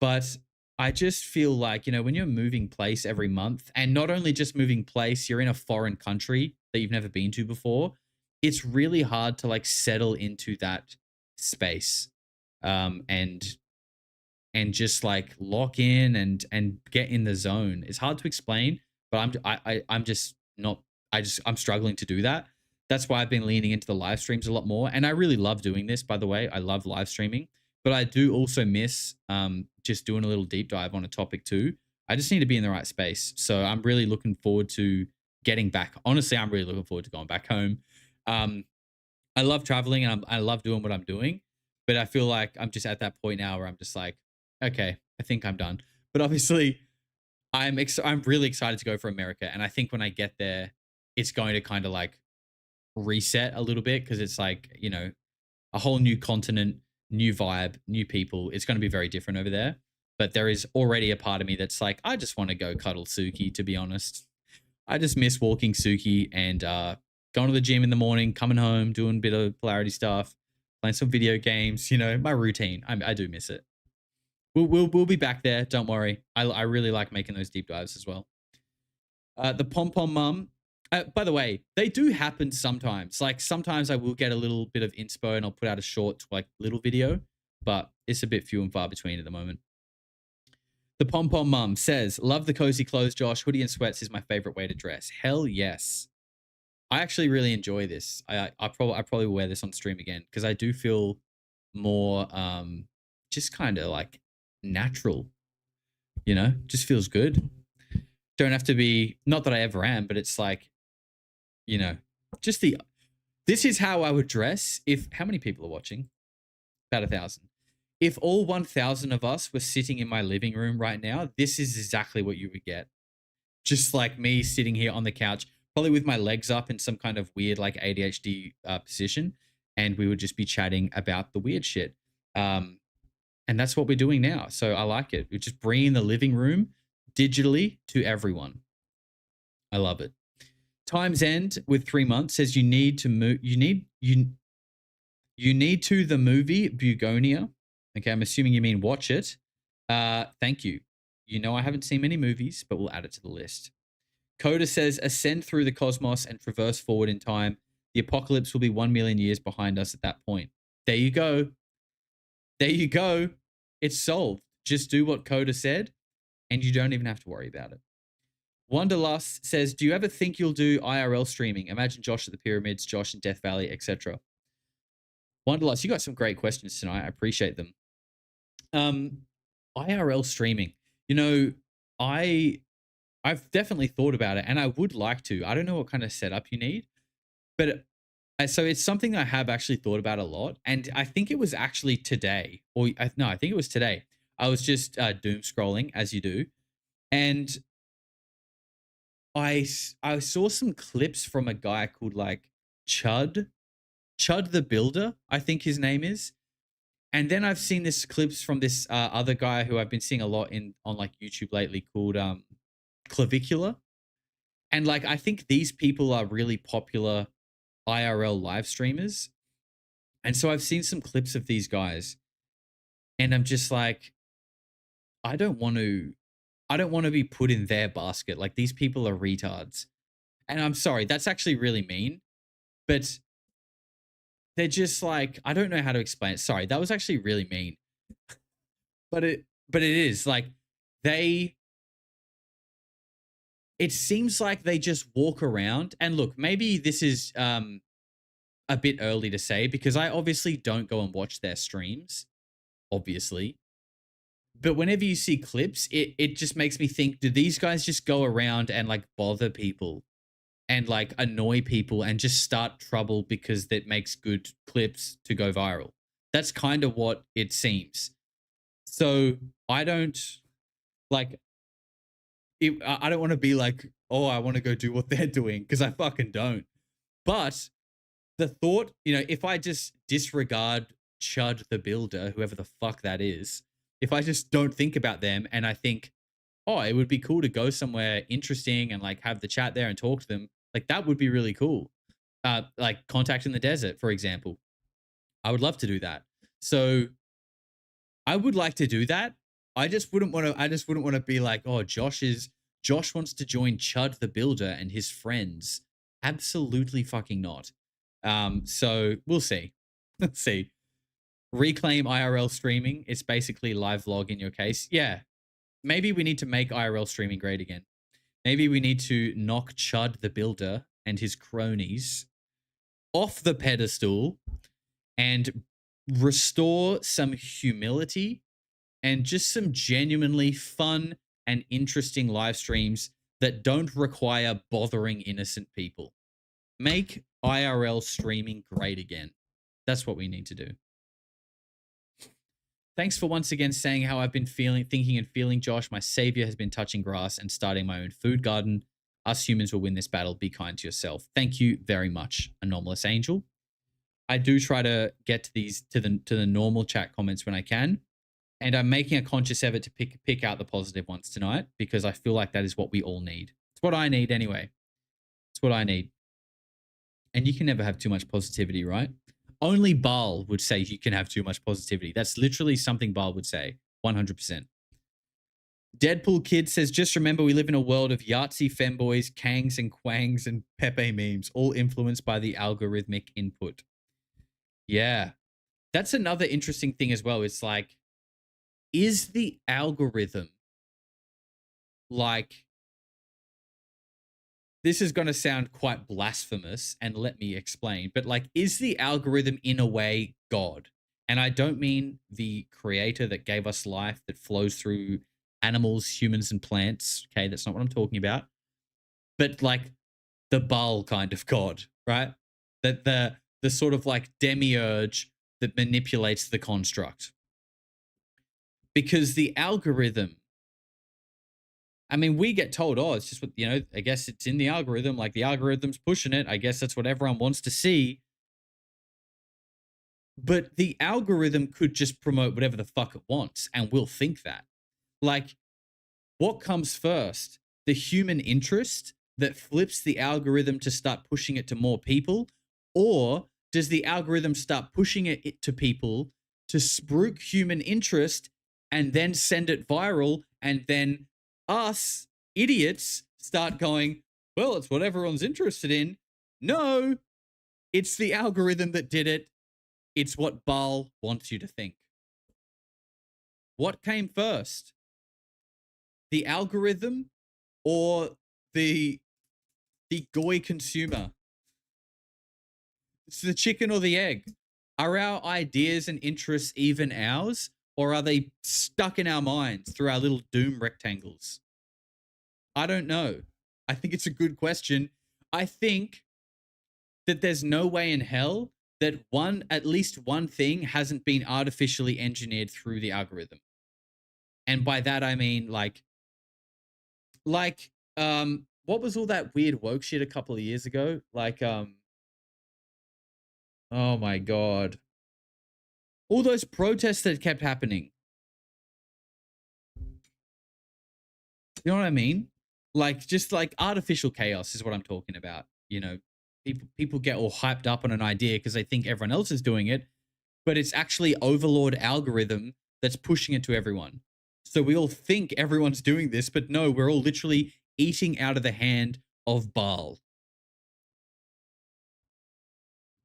But I just feel like, when you're moving place every month, and not only just moving place, you're in a foreign country that you've never been to before, it's really hard to like settle into that space, and just like lock in and get in the zone. It's hard to explain, but I'm just not. I'm struggling to do that. That's why I've been leaning into the live streams a lot more, and I really love doing this. By the way, I love live streaming, but I do also miss just doing a little deep dive on a topic too. I just need to be in the right space. So I'm really looking forward to getting back. Honestly, I'm really looking forward to going back home. I love traveling, and I love doing what I'm doing, but I feel like I'm just at that point now where I'm just like, okay, I think I'm done. But obviously, I'm really excited to go for America, and I think when I get there, it's going to kind of like reset a little bit, because it's like, a whole new continent, new vibe, new people. It's going to be very different over there. But there is already a part of me that's like, I just want to go cuddle Suki, to be honest. I just miss walking Suki and going to the gym in the morning, coming home, doing a bit of Polarity stuff, playing some video games, my routine. I do miss it. We'll be back there. Don't worry. I really like making those deep dives as well. The pom pom mum. By the way, they do happen sometimes. Like sometimes I will get a little bit of inspo and I'll put out a short like little video, but it's a bit few and far between at the moment. The pom pom mum says, "Love the cozy clothes, Josh. Hoodie and sweats is my favorite way to dress." Hell yes. I actually really enjoy this. I probably will wear this on stream again, because I do feel more just kind of like natural, just feels good. Don't have to be, not that I ever am, but it's like, just this is how I would dress if, how many people are watching? About 1,000. If all 1,000 of us were sitting in my living room right now, this is exactly what you would get. Just like me sitting here on the couch, probably with my legs up in some kind of weird like ADHD position, and we would just be chatting about the weird shit. And that's what we're doing now. So I like it. We're just bringing the living room digitally to everyone. I love it. Times End with 3 months says you need to move. You need to the movie Bugonia. Okay, I'm assuming you mean watch it. Thank you. I haven't seen many movies, but we'll add it to the list. Coda says ascend through the cosmos and traverse forward in time. The apocalypse will be 1 million years behind us at that point. There you go. There you go. It's solved. Just do what Coda said, and you don't even have to worry about it. Wanderlust says, do you ever think you'll do IRL streaming? Imagine Josh at the pyramids, Josh in Death Valley, etc. Wanderlust, you got some great questions tonight. I appreciate them. IRL streaming. I've definitely thought about it, and I would like to. I don't know what kind of setup you need, but so it's something I have actually thought about a lot. And I think it was actually today, I think it was today. I was just doom scrolling, as you do, and I saw some clips from a guy called like Chud the Builder, I think his name is. And then I've seen this clips from this other guy who I've been seeing a lot on like YouTube lately called Clavicular. And like, I think these people are really popular IRL live streamers. And so I've seen some clips of these guys, and I'm just like, I don't want to be put in their basket. Like, these people are retards. And I'm sorry, that's actually really mean, but they're just like, I don't know how to explain it. Sorry, that was actually really mean. But it is like it seems like they just walk around, and look, maybe this is a bit early to say, because I obviously don't go and watch their streams, obviously. But whenever you see clips, it just makes me think, do these guys just go around and like bother people and like annoy people and just start trouble because that makes good clips to go viral? That's kind of what it seems. So I don't want to be like, oh, I want to go do what they're doing, because I fucking don't. But the thought, if I just disregard Chud the Builder, whoever the fuck that is, if I just don't think about them and I think, oh, it would be cool to go somewhere interesting and like have the chat there and talk to them, like that would be really cool. like Contact in the Desert, for example. I would love to do that. So I would like to do that. I just wouldn't want to be like, oh, Josh wants to join Chud the Builder and his friends. Absolutely fucking not. So we'll see. Let's see. Reclaim IRL streaming. It's basically live vlog in your case. Yeah. Maybe we need to make IRL streaming great again. Maybe we need to knock Chud the Builder and his cronies off the pedestal and restore some humility and just some genuinely fun and interesting live streams that don't require bothering innocent people. Make IRL streaming great again. That's what we need to do. Thanks for once again saying how I've been thinking and feeling, Josh. My savior has been touching grass and starting my own food garden. Us humans will win this battle. Be kind to yourself. Thank you very much, Anomalous Angel. I do try to get to these to the normal chat comments when I can, and I'm making a conscious effort to pick out the positive ones tonight because I feel like that is what we all need. It's what I need anyway. It's what I need. And you can never have too much positivity, right? Only Baal would say you can have too much positivity. That's literally something Baal would say. 100%. Deadpool Kid says, just remember we live in a world of Yahtzee femboys, Kangs and Quangs and Pepe memes, all influenced by the algorithmic input. Yeah. That's another interesting thing as well. It's like, is the algorithm like, this is going to sound quite blasphemous, and let me explain, but like, is the algorithm in a way God? And I don't mean the creator that gave us life that flows through animals, humans, and plants. Okay, that's not what I'm talking about. But like the Baal kind of God, right? That the sort of like demiurge that manipulates the construct. Because the algorithm, I mean, we get told, oh, it's just what, you know, I guess it's in the algorithm. Like the algorithm's pushing it. I guess that's what everyone wants to see. But the algorithm could just promote whatever the fuck it wants, and we'll think that. Like, what comes first? The human interest that flips the algorithm to start pushing it to more people? Or does the algorithm start pushing it to people to spruik human interest and then send it viral, and then us idiots start going, well, it's what everyone's interested in? No, it's the algorithm that did it. It's what Baal wants you to think. What came first? The algorithm or the goy consumer? It's the chicken or the egg. Are our ideas and interests even ours, or are they stuck in our minds through our little doom rectangles? I don't know. I think it's a good question. I think that there's no way in hell that at least one thing hasn't been artificially engineered through the algorithm. And by that I mean like what was all that weird woke shit a couple of years ago? Like oh my God. All those protests that kept happening. You know what I mean? Like, just like artificial chaos is what I'm talking about. You know, people get all hyped up on an idea because they think everyone else is doing it, but it's actually overlord algorithm that's pushing it to everyone. So we all think everyone's doing this, but no, we're all literally eating out of the hand of Baal.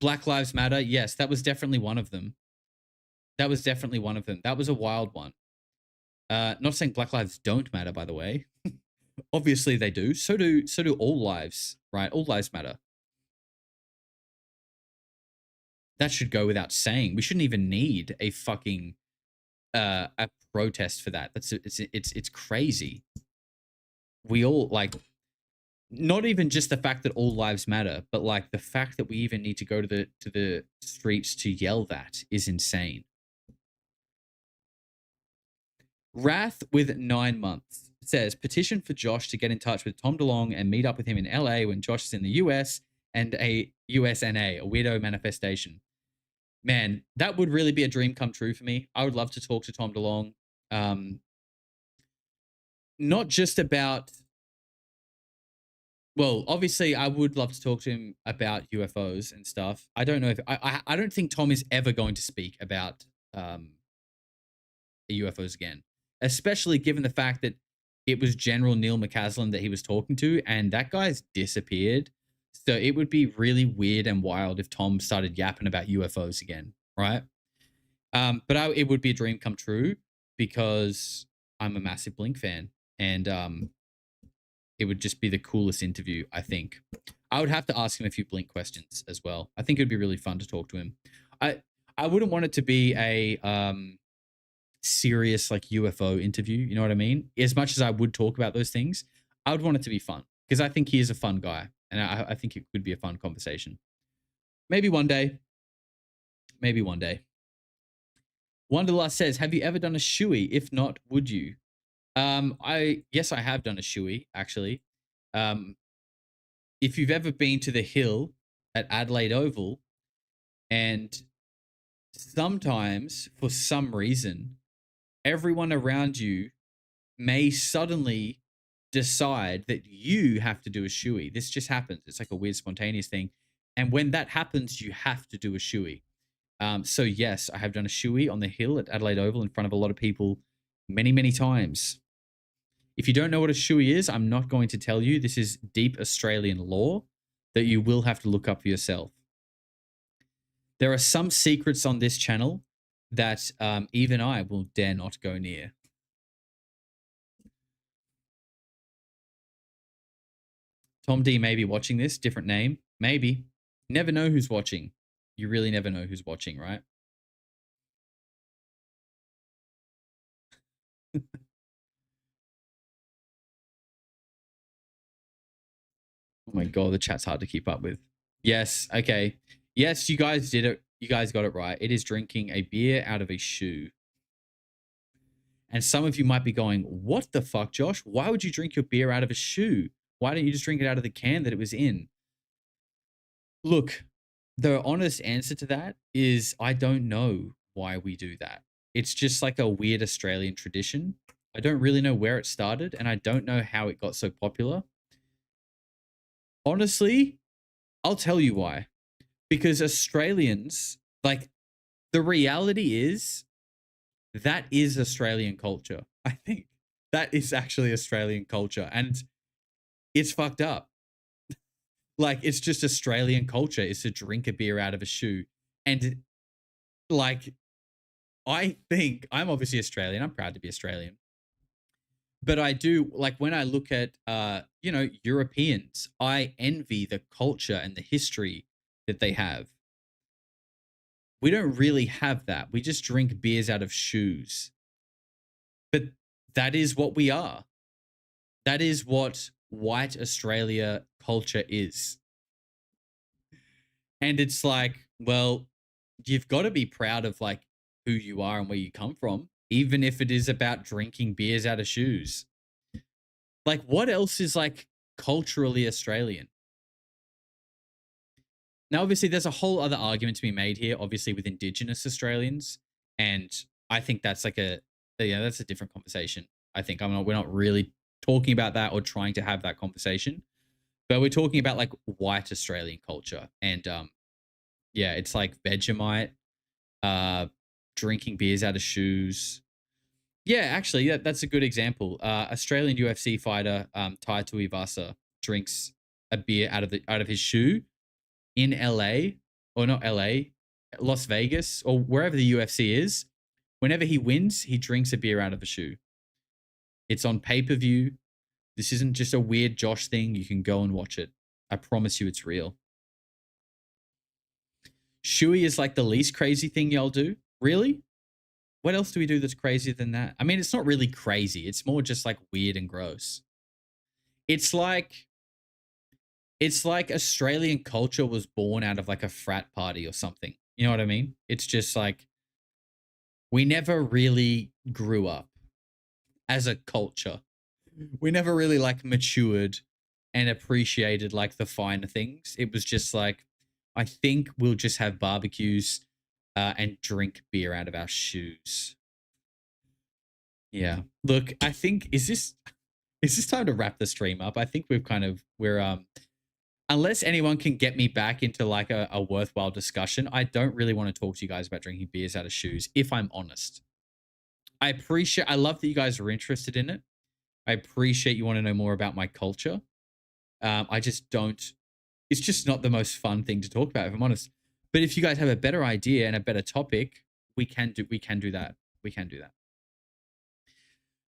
Black Lives Matter. Yes, that was definitely one of them. That was definitely one of them. That was a wild one. Not saying Black Lives don't matter, by the way. Obviously they do. So do all lives, right? All lives matter. That should go without saying. We shouldn't even need a fucking a protest for that. It's crazy. We all like, not even just the fact that all lives matter, but like the fact that we even need to go to the streets to yell that is insane. Wrath with 9 months says, petition for Josh to get in touch with Tom DeLonge and meet up with him in LA when Josh is in the US and a USNA, a weirdo manifestation. Man, that would really be a dream come true for me. I would love to talk to Tom DeLonge. Not just about Well, obviously, I would love to talk to him about UFOs and stuff. I don't know if I don't think Tom is ever going to speak about UFOs again, especially given the fact that it was General Neil McCaslin that he was talking to, and that guy's disappeared. So it would be really weird and wild if Tom started yapping about UFOs again, right? But it would be a dream come true because I'm a massive Blink fan, and it would just be the coolest interview, I think. I would have to ask him a few Blink questions as well. I think it'd be really fun to talk to him. I wouldn't want it to be a serious like UFO interview, you know what I mean? As much as I would talk about those things, I would want it to be fun because I think he is a fun guy, and I think it could be a fun conversation. Maybe one day. Maybe one day. Wanderlust says, have you ever done a shoey? If not, would you? Yes, I have done a shoey, actually. If you've ever been to the hill at Adelaide Oval, and sometimes, for some reason, everyone around you may suddenly decide that you have to do a shoey. This just happens. It's like a weird spontaneous thing. And when that happens, you have to do a shoey. So yes, I have done a shoey on the hill at Adelaide Oval in front of a lot of people many, many times. If you don't know what a shoey is, I'm not going to tell you. This is deep Australian law that you will have to look up for yourself. There are some secrets on this channel that even I will dare not go near. Tom D may be watching this, different name, maybe. Never know who's watching. You really never know who's watching, right? Oh my God, the chat's hard to keep up with. Yes, okay. Yes, you guys did it. You guys got it right. It is drinking a beer out of a shoe. And some of you might be going, what the fuck, Josh? Why would you drink your beer out of a shoe? Why don't you just drink it out of the can that it was in? Look, the honest answer to that is I don't know why we do that. It's just like a weird Australian tradition. I don't really know where it started, and I don't know how it got so popular. Honestly, I'll tell you why. Because Australians, like, the reality is that is Australian culture. I think that is actually Australian culture, and it's fucked up. Like, it's just Australian culture is to drink a beer out of a shoe. And like, I think I'm obviously Australian. I'm proud to be Australian. But I do, like, when I look at, you know, Europeans, I envy the culture and the history that they have. We don't really have that. We just drink beers out of shoes. But that is what we are. That is what white Australia culture is. And it's like, well, you've got to be proud of like who you are and where you come from, even if it is about drinking beers out of shoes. Like, what else is like culturally Australian? Now, obviously, there's a whole other argument to be made here, obviously, with Indigenous Australians. And I think that's like that's a different conversation. I think we're not really talking about that or trying to have that conversation, but we're talking about like white Australian culture. And yeah, it's like Vegemite, drinking beers out of shoes. Yeah, actually, that's a good example. Australian UFC fighter Tai Tuivasa drinks a beer out of his shoe in LA, or not LA, Las Vegas, or wherever the UFC is. Whenever he wins, he drinks a beer out of a shoe. It's on pay-per-view. This isn't just a weird Josh thing. You can go and watch it. I promise you it's real. Shoey is like the least crazy thing y'all do. Really? What else do we do that's crazier than that? I mean, it's not really crazy. It's more just like weird and gross. It's like Australian culture was born out of like a frat party or something. You know what I mean? It's just like we never really grew up as a culture. We never really like matured and appreciated like the finer things. It was just like, I think we'll just have barbecues and drink beer out of our shoes. Yeah. Look, I think, is It's just time to wrap the stream up. I think we're unless anyone can get me back into like a worthwhile discussion, I don't really want to talk to you guys about drinking beers out of shoes, if I'm honest. I love that you guys are interested in it. I appreciate you want to know more about my culture. I just don't, it's just not the most fun thing to talk about, if I'm honest. But if you guys have a better idea and a better topic, we can do that. We can do that.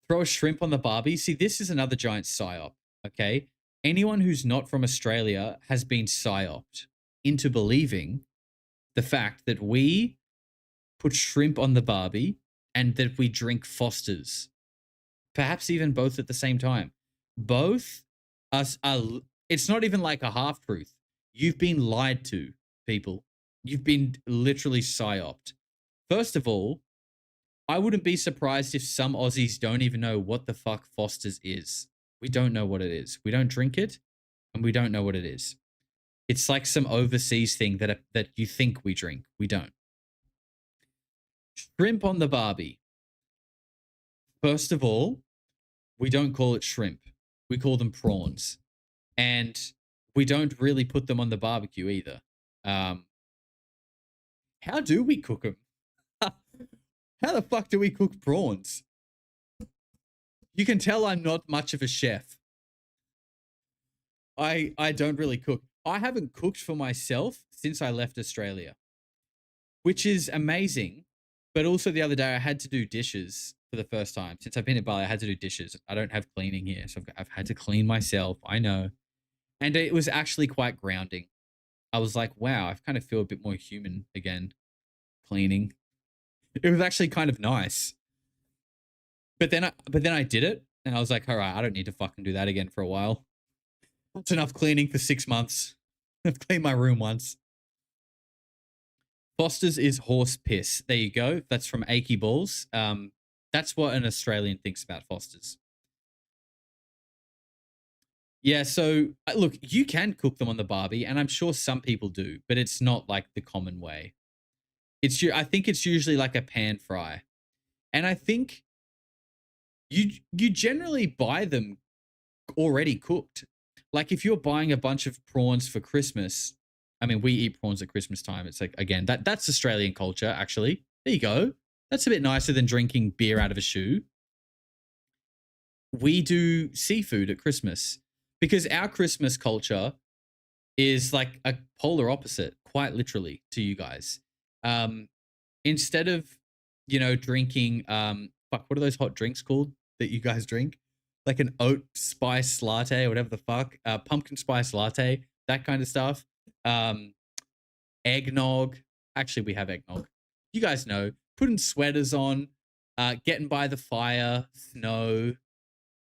Throw a shrimp on the barbie. See, this is another giant psyop, okay? Anyone who's not from Australia has been psyoped into believing the fact that we put shrimp on the barbie and that we drink Fosters. Perhaps even both at the same time. Both are, it's not even like a half-truth. You've been lied to, people. You've been literally psyoped. First of all, I wouldn't be surprised if some Aussies don't even know what the fuck Foster's is. We don't know what it is. We don't drink it, and we don't know what it is. It's like some overseas thing that you think we drink. We don't. Shrimp on the barbie. First of all, we don't call it shrimp. We call them prawns. And we don't really put them on the barbecue either. How do we cook them? How the fuck do we cook prawns? You can tell I'm not much of a chef. I don't really cook. I haven't cooked for myself since I left Australia, which is amazing. But also the other day I had to do dishes for the first time. Since I've been in Bali, I had to do dishes. I don't have cleaning here, so I've had to clean myself. I know. And it was actually quite grounding. I was like, wow, I kind of feel a bit more human again, cleaning. It was actually kind of nice. But then I did it, and I was like, all right, I don't need to fucking do that again for a while. That's enough cleaning for 6 months. I've cleaned my room once. Foster's is horse piss. There you go. That's from Achy Balls. That's what an Australian thinks about Foster's. Yeah, so look, you can cook them on the barbie, and I'm sure some people do, but it's not like the common way. I think it's usually like a pan fry. And I think you generally buy them already cooked. Like if you're buying a bunch of prawns for Christmas, I mean, we eat prawns at Christmas time. It's like, again, that's Australian culture, actually. There you go. That's a bit nicer than drinking beer out of a shoe. We do seafood at Christmas because our Christmas culture is like a polar opposite, quite literally, to you guys. Instead of, drinking, what are those hot drinks called that you guys drink? Like an oat spice latte or whatever the fuck, pumpkin spice latte, that kind of stuff. Eggnog. Actually, we have eggnog. You guys know, putting sweaters on, getting by the fire, snow,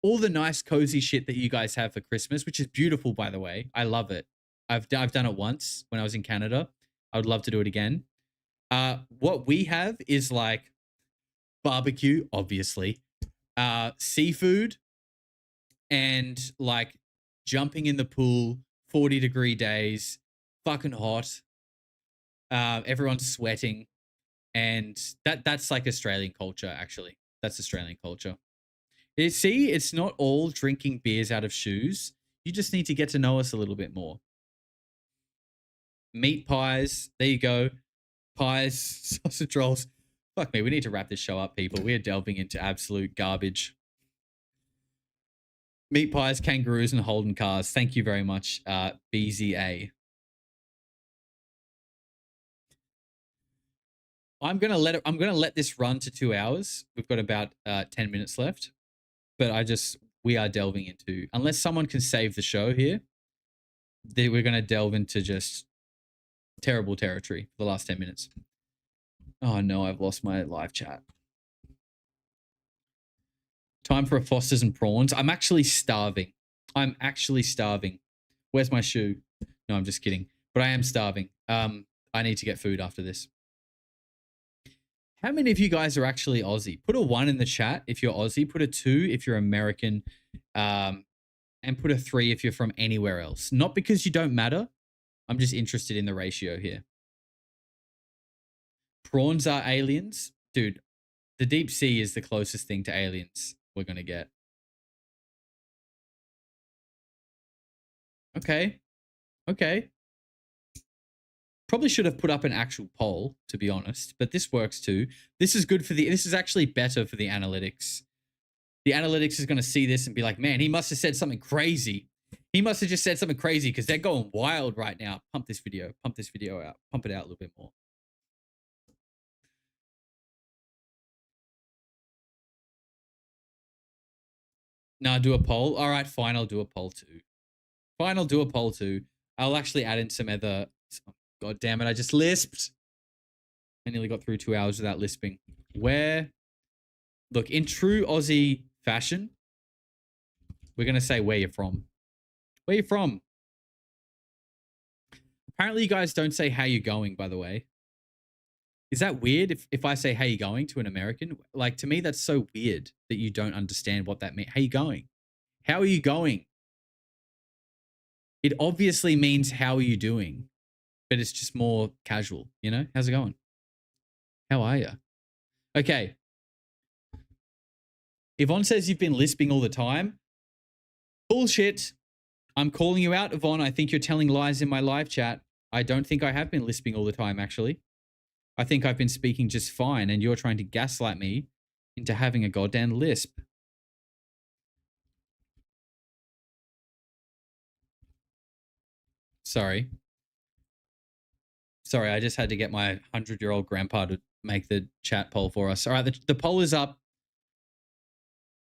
all the nice cozy shit that you guys have for Christmas, which is beautiful, by the way. I love it. I've done it once when I was in Canada. I would love to do it again. What we have is like barbecue, obviously, seafood, and like jumping in the pool, 40-degree days, fucking hot. Everyone's sweating, and that's like Australian culture. Actually, that's Australian culture. See, it's not all drinking beers out of shoes. You just need to get to know us a little bit more. Meat pies. There you go. Pies, sausage rolls. Fuck me, we need to wrap this show up, people. We are delving into absolute garbage. Meat pies, kangaroos, and Holden cars. Thank you very much, BZA. I'm gonna let this run to 2 hours. We've got about 10 minutes left, but we are delving into, unless someone can save the show here, we're gonna delve into just terrible territory for the last 10 minutes. Oh no, I've lost my live chat. Time for a Foster's and prawns. I'm actually starving. Where's my shoe? No, I'm just kidding. But I am starving. I need to get food after this. How many of you guys are actually Aussie? Put a 1 in the chat if you're Aussie. Put a 2 if you're American. And put a 3 if you're from anywhere else. Not because you don't matter. I'm just interested in the ratio here. Prawns are aliens? Dude, the deep sea is the closest thing to aliens we're going to get. Okay. Okay. Probably should have put up an actual poll, to be honest, but this works too. This is good for this is actually better for the analytics. The analytics is going to see this and be like, man, he must have said something crazy. He must have just said something crazy because they're going wild right now. Pump this video out, pump it out a little bit more. Nah, do a poll. All right, fine, I'll do a poll too. Fine, I'll do a poll too. I'll actually add in some other... God damn it, I just lisped. I nearly got through 2 hours without lisping. Where... Look, in true Aussie fashion, we're going to say where you're from. Where you from? Apparently you guys don't say how you going, by the way. Is that weird if I say how you going to an American? Like, to me, that's so weird that you don't understand what that means. How you going? How are you going? It obviously means how are you doing? But it's just more casual, you know? How's it going? How are you? Okay. Yvonne says you've been lisping all the time. Bullshit. I'm calling you out, Yvonne. I think you're telling lies in my live chat. I don't think I have been lisping all the time, actually. I think I've been speaking just fine, and you're trying to gaslight me into having a goddamn lisp. Sorry. Sorry, I just had to get my 100-year-old grandpa to make the chat poll for us. All right, the poll is up.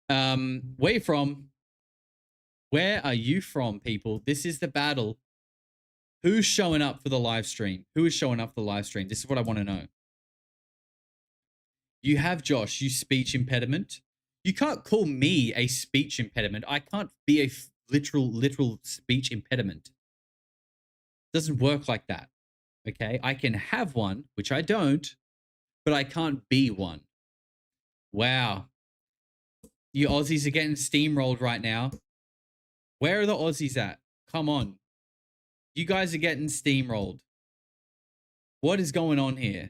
Where you from? Where are you from, people? This is the battle. Who's showing up for the live stream? Who is showing up for the live stream? This is what I want to know. You have Josh, you speech impediment. You can't call me a speech impediment. I can't be a literal speech impediment. It doesn't work like that. Okay? I can have one, which I don't, but I can't be one. Wow. You Aussies are getting steamrolled right now. Where are the Aussies at? Come on. You guys are getting steamrolled. What is going on here?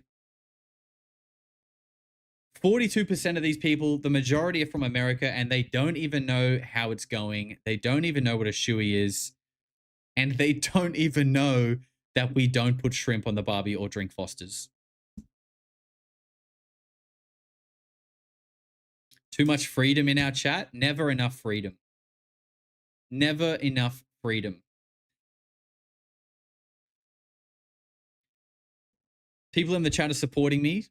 42% of these people, the majority are from America, and they don't even know how it's going. They don't even know what a shoey is. And they don't even know that we don't put shrimp on the barbie or drink Fosters. Too much freedom in our chat? Never enough freedom. Never enough freedom. People in the chat are supporting me,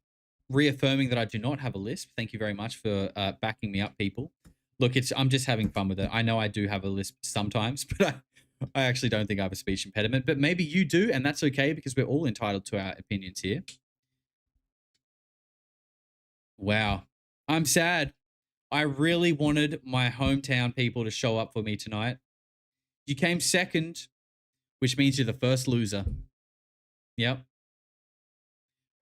reaffirming that I do not have a lisp. Thank you very much for backing me up, people. Look, I'm just having fun with it. I know I do have a lisp sometimes, but I actually don't think I have a speech impediment. But maybe you do, and that's okay because we're all entitled to our opinions here. Wow. I'm sad. I really wanted my hometown people to show up for me tonight. You came second, which means you're the first loser. Yep.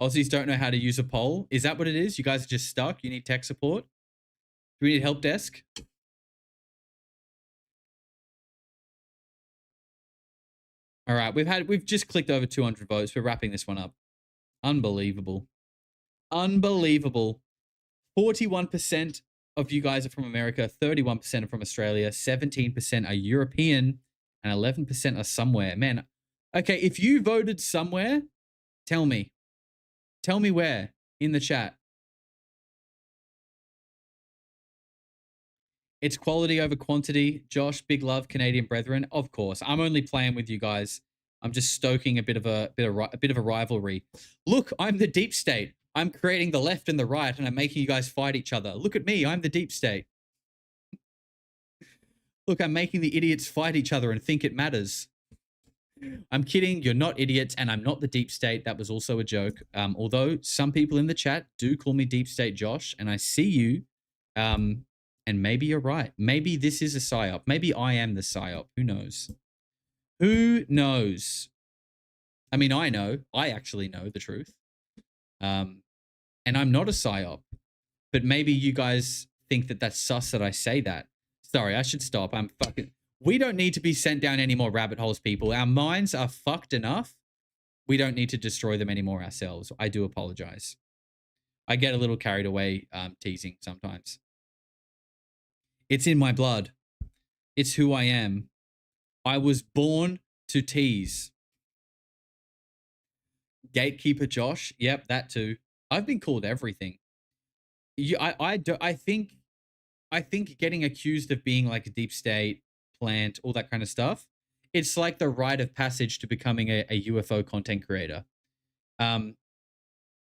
Aussies don't know how to use a poll. Is that what it is? You guys are just stuck? You need tech support? Do we need help desk? All right, we've just clicked over 200 votes. We're wrapping this one up. Unbelievable. Unbelievable. 41% of you guys are from America, 31% are from Australia, 17% are European, and 11% are somewhere. Man, okay, if you voted somewhere, tell me. Tell me where in the chat. It's quality over quantity. Josh, big love, Canadian brethren. Of course, I'm only playing with you guys. I'm just stoking a bit of a rivalry. Look, I'm the deep state. I'm creating the left and the right, and I'm making you guys fight each other. Look at me. I'm the deep state. Look, I'm making the idiots fight each other and think it matters. I'm kidding. You're not idiots, and I'm not the deep state. That was also a joke. Although some people in the chat do call me deep state Josh, and I see you. And maybe you're right. Maybe this is a psyop. Maybe I am the psyop. Who knows? Who knows? I mean, I know. I actually know the truth. And I'm not a psyop. But maybe you guys think that that's sus that I say that. Sorry, I should stop. I'm fucking... We don't need to be sent down any more rabbit holes, people. Our minds are fucked enough. We don't need to destroy them anymore ourselves. I do apologize. I get a little carried away teasing sometimes. It's in my blood. It's who I am. I was born to tease. Gatekeeper Josh. Yep, that too. I've been called everything. I think getting accused of being like a deep state plant, all that kind of stuff, it's like the rite of passage to becoming a UFO content creator,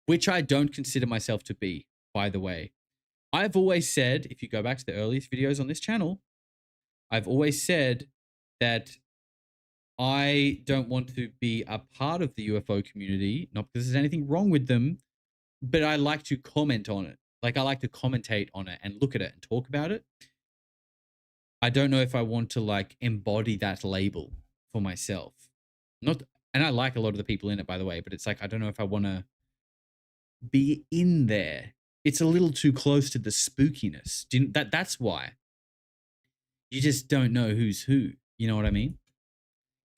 which I don't consider myself to be, by the way. I've always said, if you go back to the earliest videos on this channel, I've always said that I don't want to be a part of the UFO community, not because there's anything wrong with them, but I like to comment on it. Like, I like to commentate on it and look at it and talk about it. I don't know if I want to like embody that label for myself. And I like a lot of the people in it, by the way, but it's like, I don't know if I want to be in there. It's a little too close to the spookiness. That's why. You just don't know who's who. You know what I mean?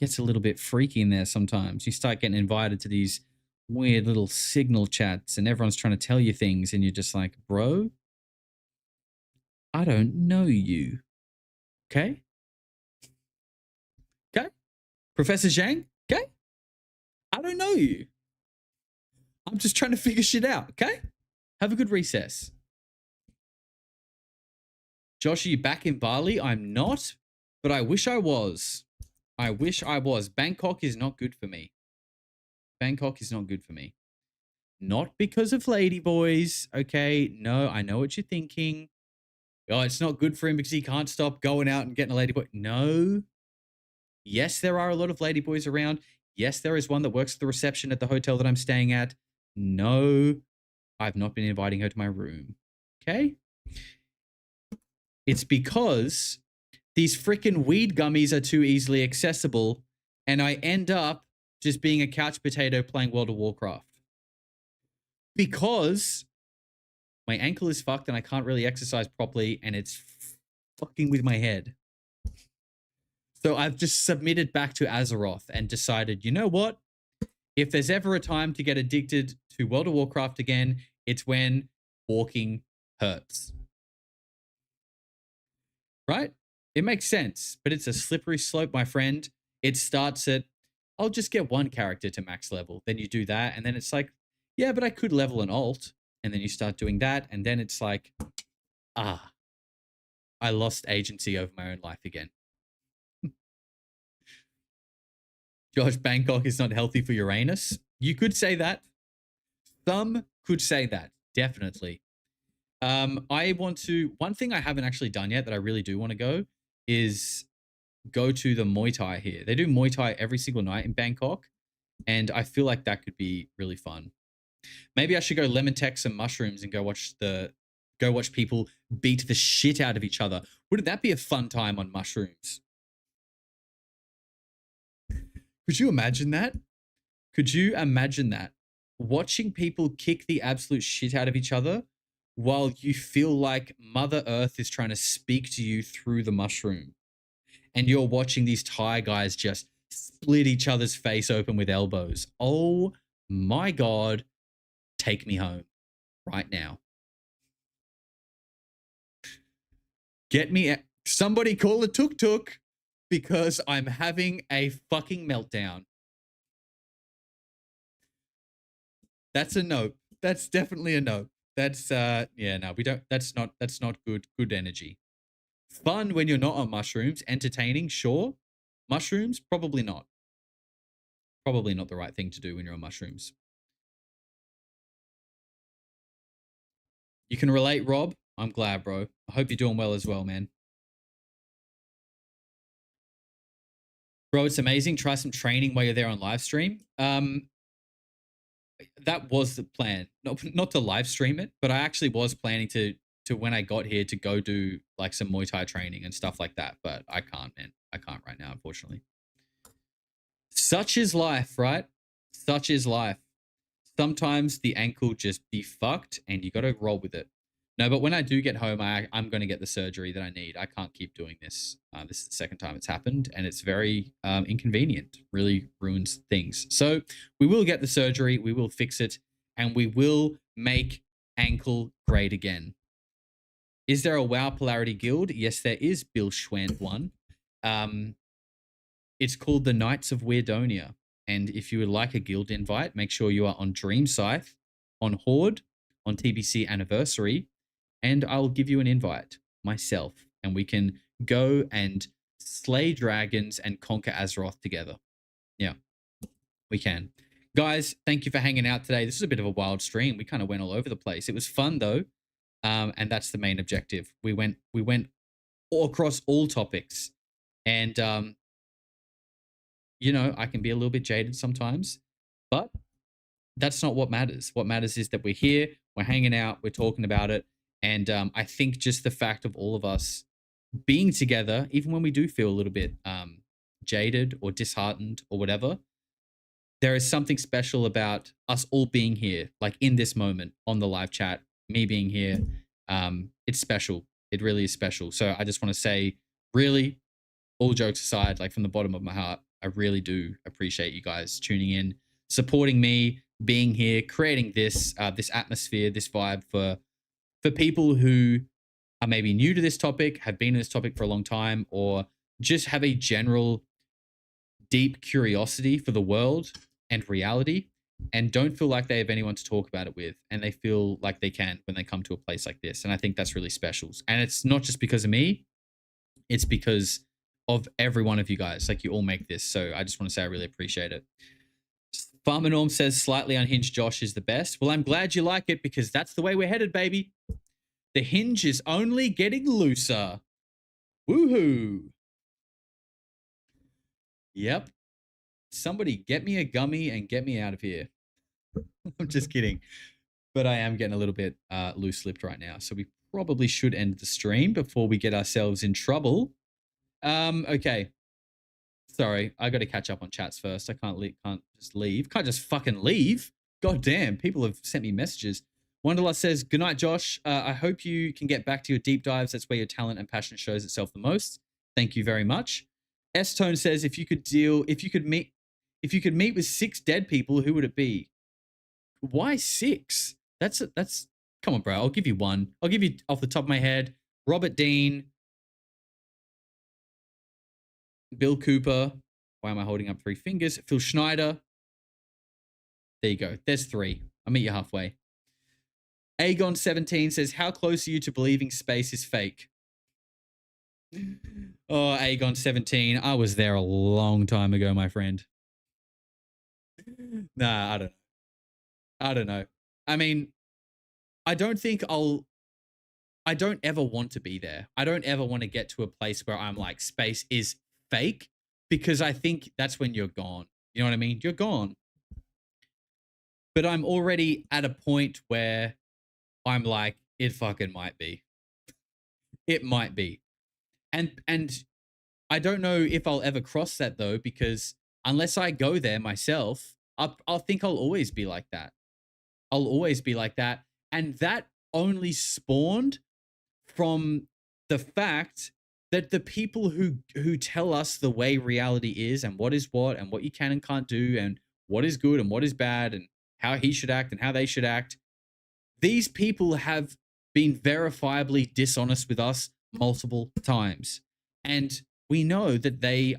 Gets a little bit freaky in there sometimes. You start getting invited to these weird little signal chats and everyone's trying to tell you things and you're just like, bro, I don't know you. Okay? Okay? Professor Zhang? Okay? I don't know you. I'm just trying to figure shit out, okay? Have a good recess. Josh, are you back in Bali? I'm not, but I wish I was. I wish I was. Bangkok is not good for me. Bangkok is not good for me. Not because of ladyboys, okay? No, I know what you're thinking. Oh, it's not good for him because he can't stop going out and getting a ladyboy. No. Yes, there are a lot of ladyboys around. Yes, there is one that works at the reception at the hotel that I'm staying at. No, I've not been inviting her to my room. Okay? It's because these freaking weed gummies are too easily accessible and I end up just being a couch potato playing World of Warcraft. Because my ankle is fucked and I can't really exercise properly and it's fucking with my head. So I've just submitted back to Azeroth and decided, you know what? If there's ever a time to get addicted to World of Warcraft again, it's when walking hurts. Right? It makes sense, but it's a slippery slope, my friend. It starts at, I'll just get one character to max level. Then you do that, and then it's like, yeah, but I could level an alt. And then you start doing that, and then it's like, I lost agency over my own life again. Josh, Bangkok is not healthy for Uranus. You could say that. Some could say that, definitely. One thing I haven't actually done yet that I really do want to go is go to the Muay Thai here. They do Muay Thai every single night in Bangkok, and I feel like that could be really fun. Maybe I should go lemon tech some mushrooms and go watch people beat the shit out of each other. Wouldn't that be a fun time on mushrooms? Could you imagine that? Could you imagine that? Watching people kick the absolute shit out of each other while you feel like Mother Earth is trying to speak to you through the mushroom. And you're watching these Thai guys just split each other's face open with elbows. Oh my God. Take me home right now. Get me, somebody call a tuk-tuk because I'm having a fucking meltdown. That's a no. That's definitely a no. That's, yeah, no, we don't, that's not good energy. Fun when you're not on mushrooms, entertaining, sure. Mushrooms, probably not. Probably not the right thing to do when you're on mushrooms. You can relate, Rob. I'm glad, bro. I hope you're doing well as well, man. Bro, it's amazing. Try some training while you're there on live stream. That was the plan. Not to live stream it, but I actually was planning to when I got here to go do like some Muay Thai training and stuff like that. But I can't, man. I can't right now, unfortunately. Such is life, right? Such is life. Sometimes the ankle just be fucked and you got to roll with it. No, but when I do get home, I'm going to get the surgery that I need. I can't keep doing this. This is the second time it's happened and it's very inconvenient, really ruins things. So we will get the surgery, we will fix it, and we will make ankle great again. Is there a WoW Polarity guild? Yes, there is. Bill Schwant one. It's called the Knights of Weirdonia. And if you would like a guild invite, make sure you are on Dream Scythe, on Horde, on TBC Anniversary, and I'll give you an invite myself. And we can go and slay dragons and conquer Azeroth together. Yeah, we can. Guys, thank you for hanging out today. This is a bit of a wild stream. We kind of went all over the place. It was fun though. And that's the main objective. We went all across all topics. And you know, I can be a little bit jaded sometimes, but that's not what matters. What matters is that we're here, we're hanging out, we're talking about it. And I think just the fact of all of us being together, even when we do feel a little bit jaded or disheartened or whatever, there is something special about us all being here, like in this moment on the live chat, me being here. It's special. It really is special. So I just want to say, really, all jokes aside, like from the bottom of my heart, I really do appreciate you guys tuning in, supporting me, being here, creating this this atmosphere, this vibe for people who are maybe new to this topic, have been in this topic for a long time, or just have a general deep curiosity for the world and reality, and don't feel like they have anyone to talk about it with, and they feel like they can when they come to a place like this. And I think that's really special. And it's not just because of me, it's because of every one of you guys. Like, you all make this. So I just want to say I really appreciate it. Farmer Norm says slightly unhinged Josh is the best. Well, I'm glad you like it, because that's the way we're headed, baby. The hinge is only getting looser. Woohoo. Yep. Somebody get me a gummy and get me out of here. I'm just kidding. But I am getting a little bit loose-lipped right now. So we probably should end the stream before we get ourselves in trouble. Okay. Sorry, I got to catch up on chats first. I can't just leave. Can't just fucking leave. God damn, people have sent me messages. Wanderlust says, good night, Josh. I hope you can get back to your deep dives. That's where your talent and passion shows itself the most. Thank you very much. S-Tone says, if you could meet with 6 dead people, who would it be? Why 6? That's come on, bro. I'll give you one. I'll give you off the top of my head, Robert Dean, Bill Cooper. Why am I holding up 3 fingers? Phil Schneider. There you go. There's 3. I'll meet you halfway. Aegon17 says, how close are you to believing space is fake? Oh, Aegon17. I was there a long time ago, my friend. Nah, I don't know. I mean, I don't ever want to be there. I don't ever want to get to a place where I'm like, space is fake, because I think that's when you're gone. You know what I mean? You're gone. But I'm already at a point where I'm like, it fucking might be. It might be. And I don't know if I'll ever cross that though, because unless I go there myself, I'll think I'll always be like that. I'll always be like that. And that only spawned from the fact that the people who tell us the way reality is, and what is what, and what you can and can't do, and what is good and what is bad, and how he should act and how they should act, these people have been verifiably dishonest with us multiple times. And we know that they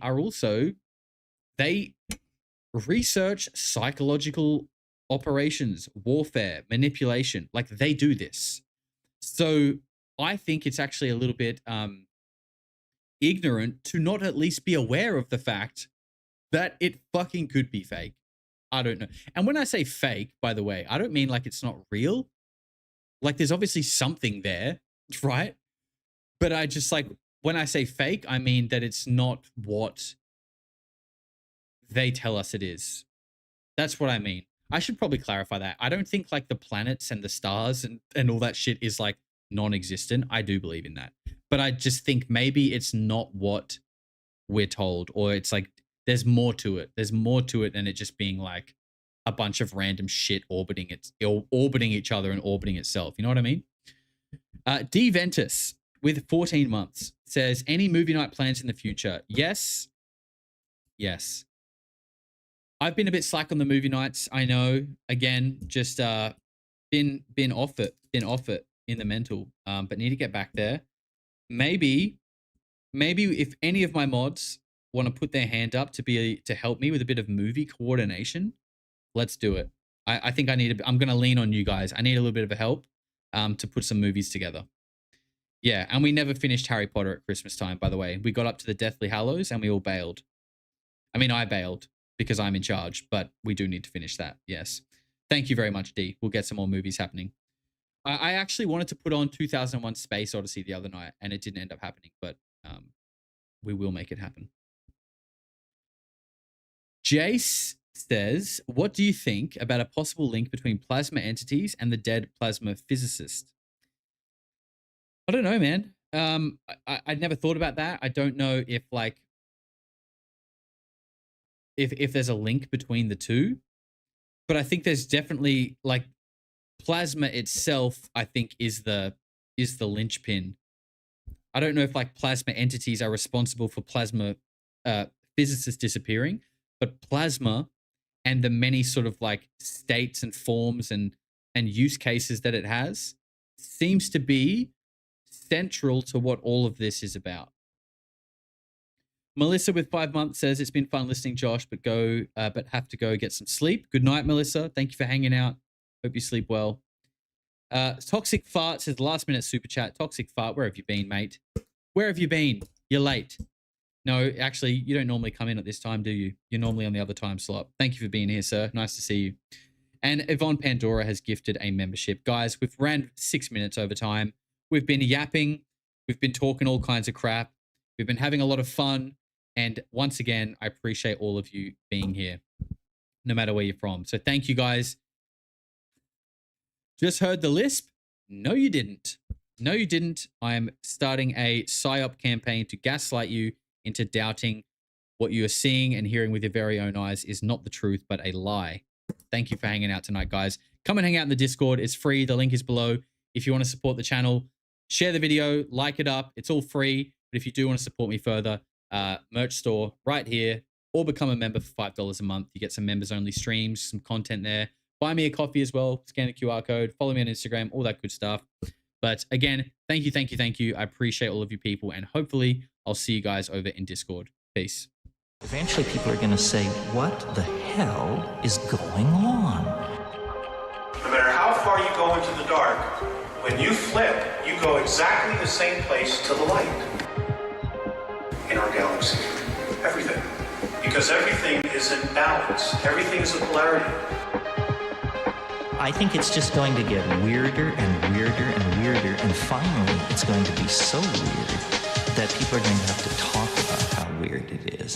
research psychological operations, warfare, manipulation. Like, they do this. So I think it's actually a little bit ignorant to not at least be aware of the fact that it fucking could be fake. I don't know. And when I say fake, by the way, I don't mean like it's not real. Like, there's obviously something there, right? But I just, like, when I say fake, I mean that it's not what they tell us it is. That's what I mean. I should probably clarify that. I don't think like the planets and the stars and all that shit is like non-existent. I do believe in that. But I just think maybe it's not what we're told, or it's like there's more to it. There's more to it than it just being like a bunch of random shit orbiting each other and orbiting itself. You know what I mean? D Ventus with 14 months says, any movie night plans in the future? Yes. Yes. I've been a bit slack on the movie nights. I know, again, just been off it in the mental, but need to get back there. Maybe if any of my mods want to put their hand up to help me with a bit of movie coordination, let's do it. I think I'm going to lean on you guys. I need a little bit of a help to put some movies together. Yeah, and we never finished Harry Potter at Christmas time, by the way. We got up to the Deathly Hallows and we all bailed. I mean, I bailed because I'm in charge, but we do need to finish that. Yes. Thank you very much, D. We'll get some more movies happening. I actually wanted to put on 2001 Space Odyssey the other night, and it didn't end up happening, but we will make it happen. Jace says, what do you think about a possible link between plasma entities and the dead plasma physicist? I don't know, man. I'd never thought about that. I don't know if if there's a link between the two, but I think there's definitely plasma itself, I think is the linchpin. I don't know if plasma entities are responsible for plasma physicists disappearing, but plasma and the many sort of states and forms and use cases that it has seems to be central to what all of this is about. Melissa with 5 months says, it's been fun listening, Josh, but have to go get some sleep. Good night, Melissa. Thank you for hanging out. Hope you sleep well. Toxic Fart says, last minute super chat. Toxic Fart, where have you been, mate? Where have you been? You're late. No, actually, you don't normally come in at this time, do you? You're normally on the other time slot. Thank you for being here, sir. Nice to see you. And Yvonne Pandora has gifted a membership. Guys, we've ran 6 minutes over time. We've been yapping. We've been talking all kinds of crap. We've been having a lot of fun. And once again, I appreciate all of you being here, no matter where you're from. So thank you, guys. Just heard the lisp? No, you didn't. No, you didn't. I am starting a PSYOP campaign to gaslight you into doubting what you are seeing and hearing with your very own eyes is not the truth, but a lie. Thank you for hanging out tonight, guys. Come and hang out in the Discord. It's free. The link is below. If you want to support the channel, share the video, like it up. It's all free. But if you do want to support me further, merch store right here, or become a member for $5 a month. You get some members only streams, some content there. Buy me a coffee as well. Scan the QR code. Follow me on Instagram. All that good stuff. But again, thank you, thank you, thank you. I appreciate all of you people, and hopefully I'll see you guys over in Discord. Peace. Eventually people are going to say, what the hell is going on? No matter how far you go into the dark, when you flip, you go exactly the same place to the light in our galaxy. Everything. Because everything is in balance. Everything is a polarity. I think it's just going to get weirder and weirder and weirder, and finally it's going to be so weird that people are going to have to talk about how weird it is.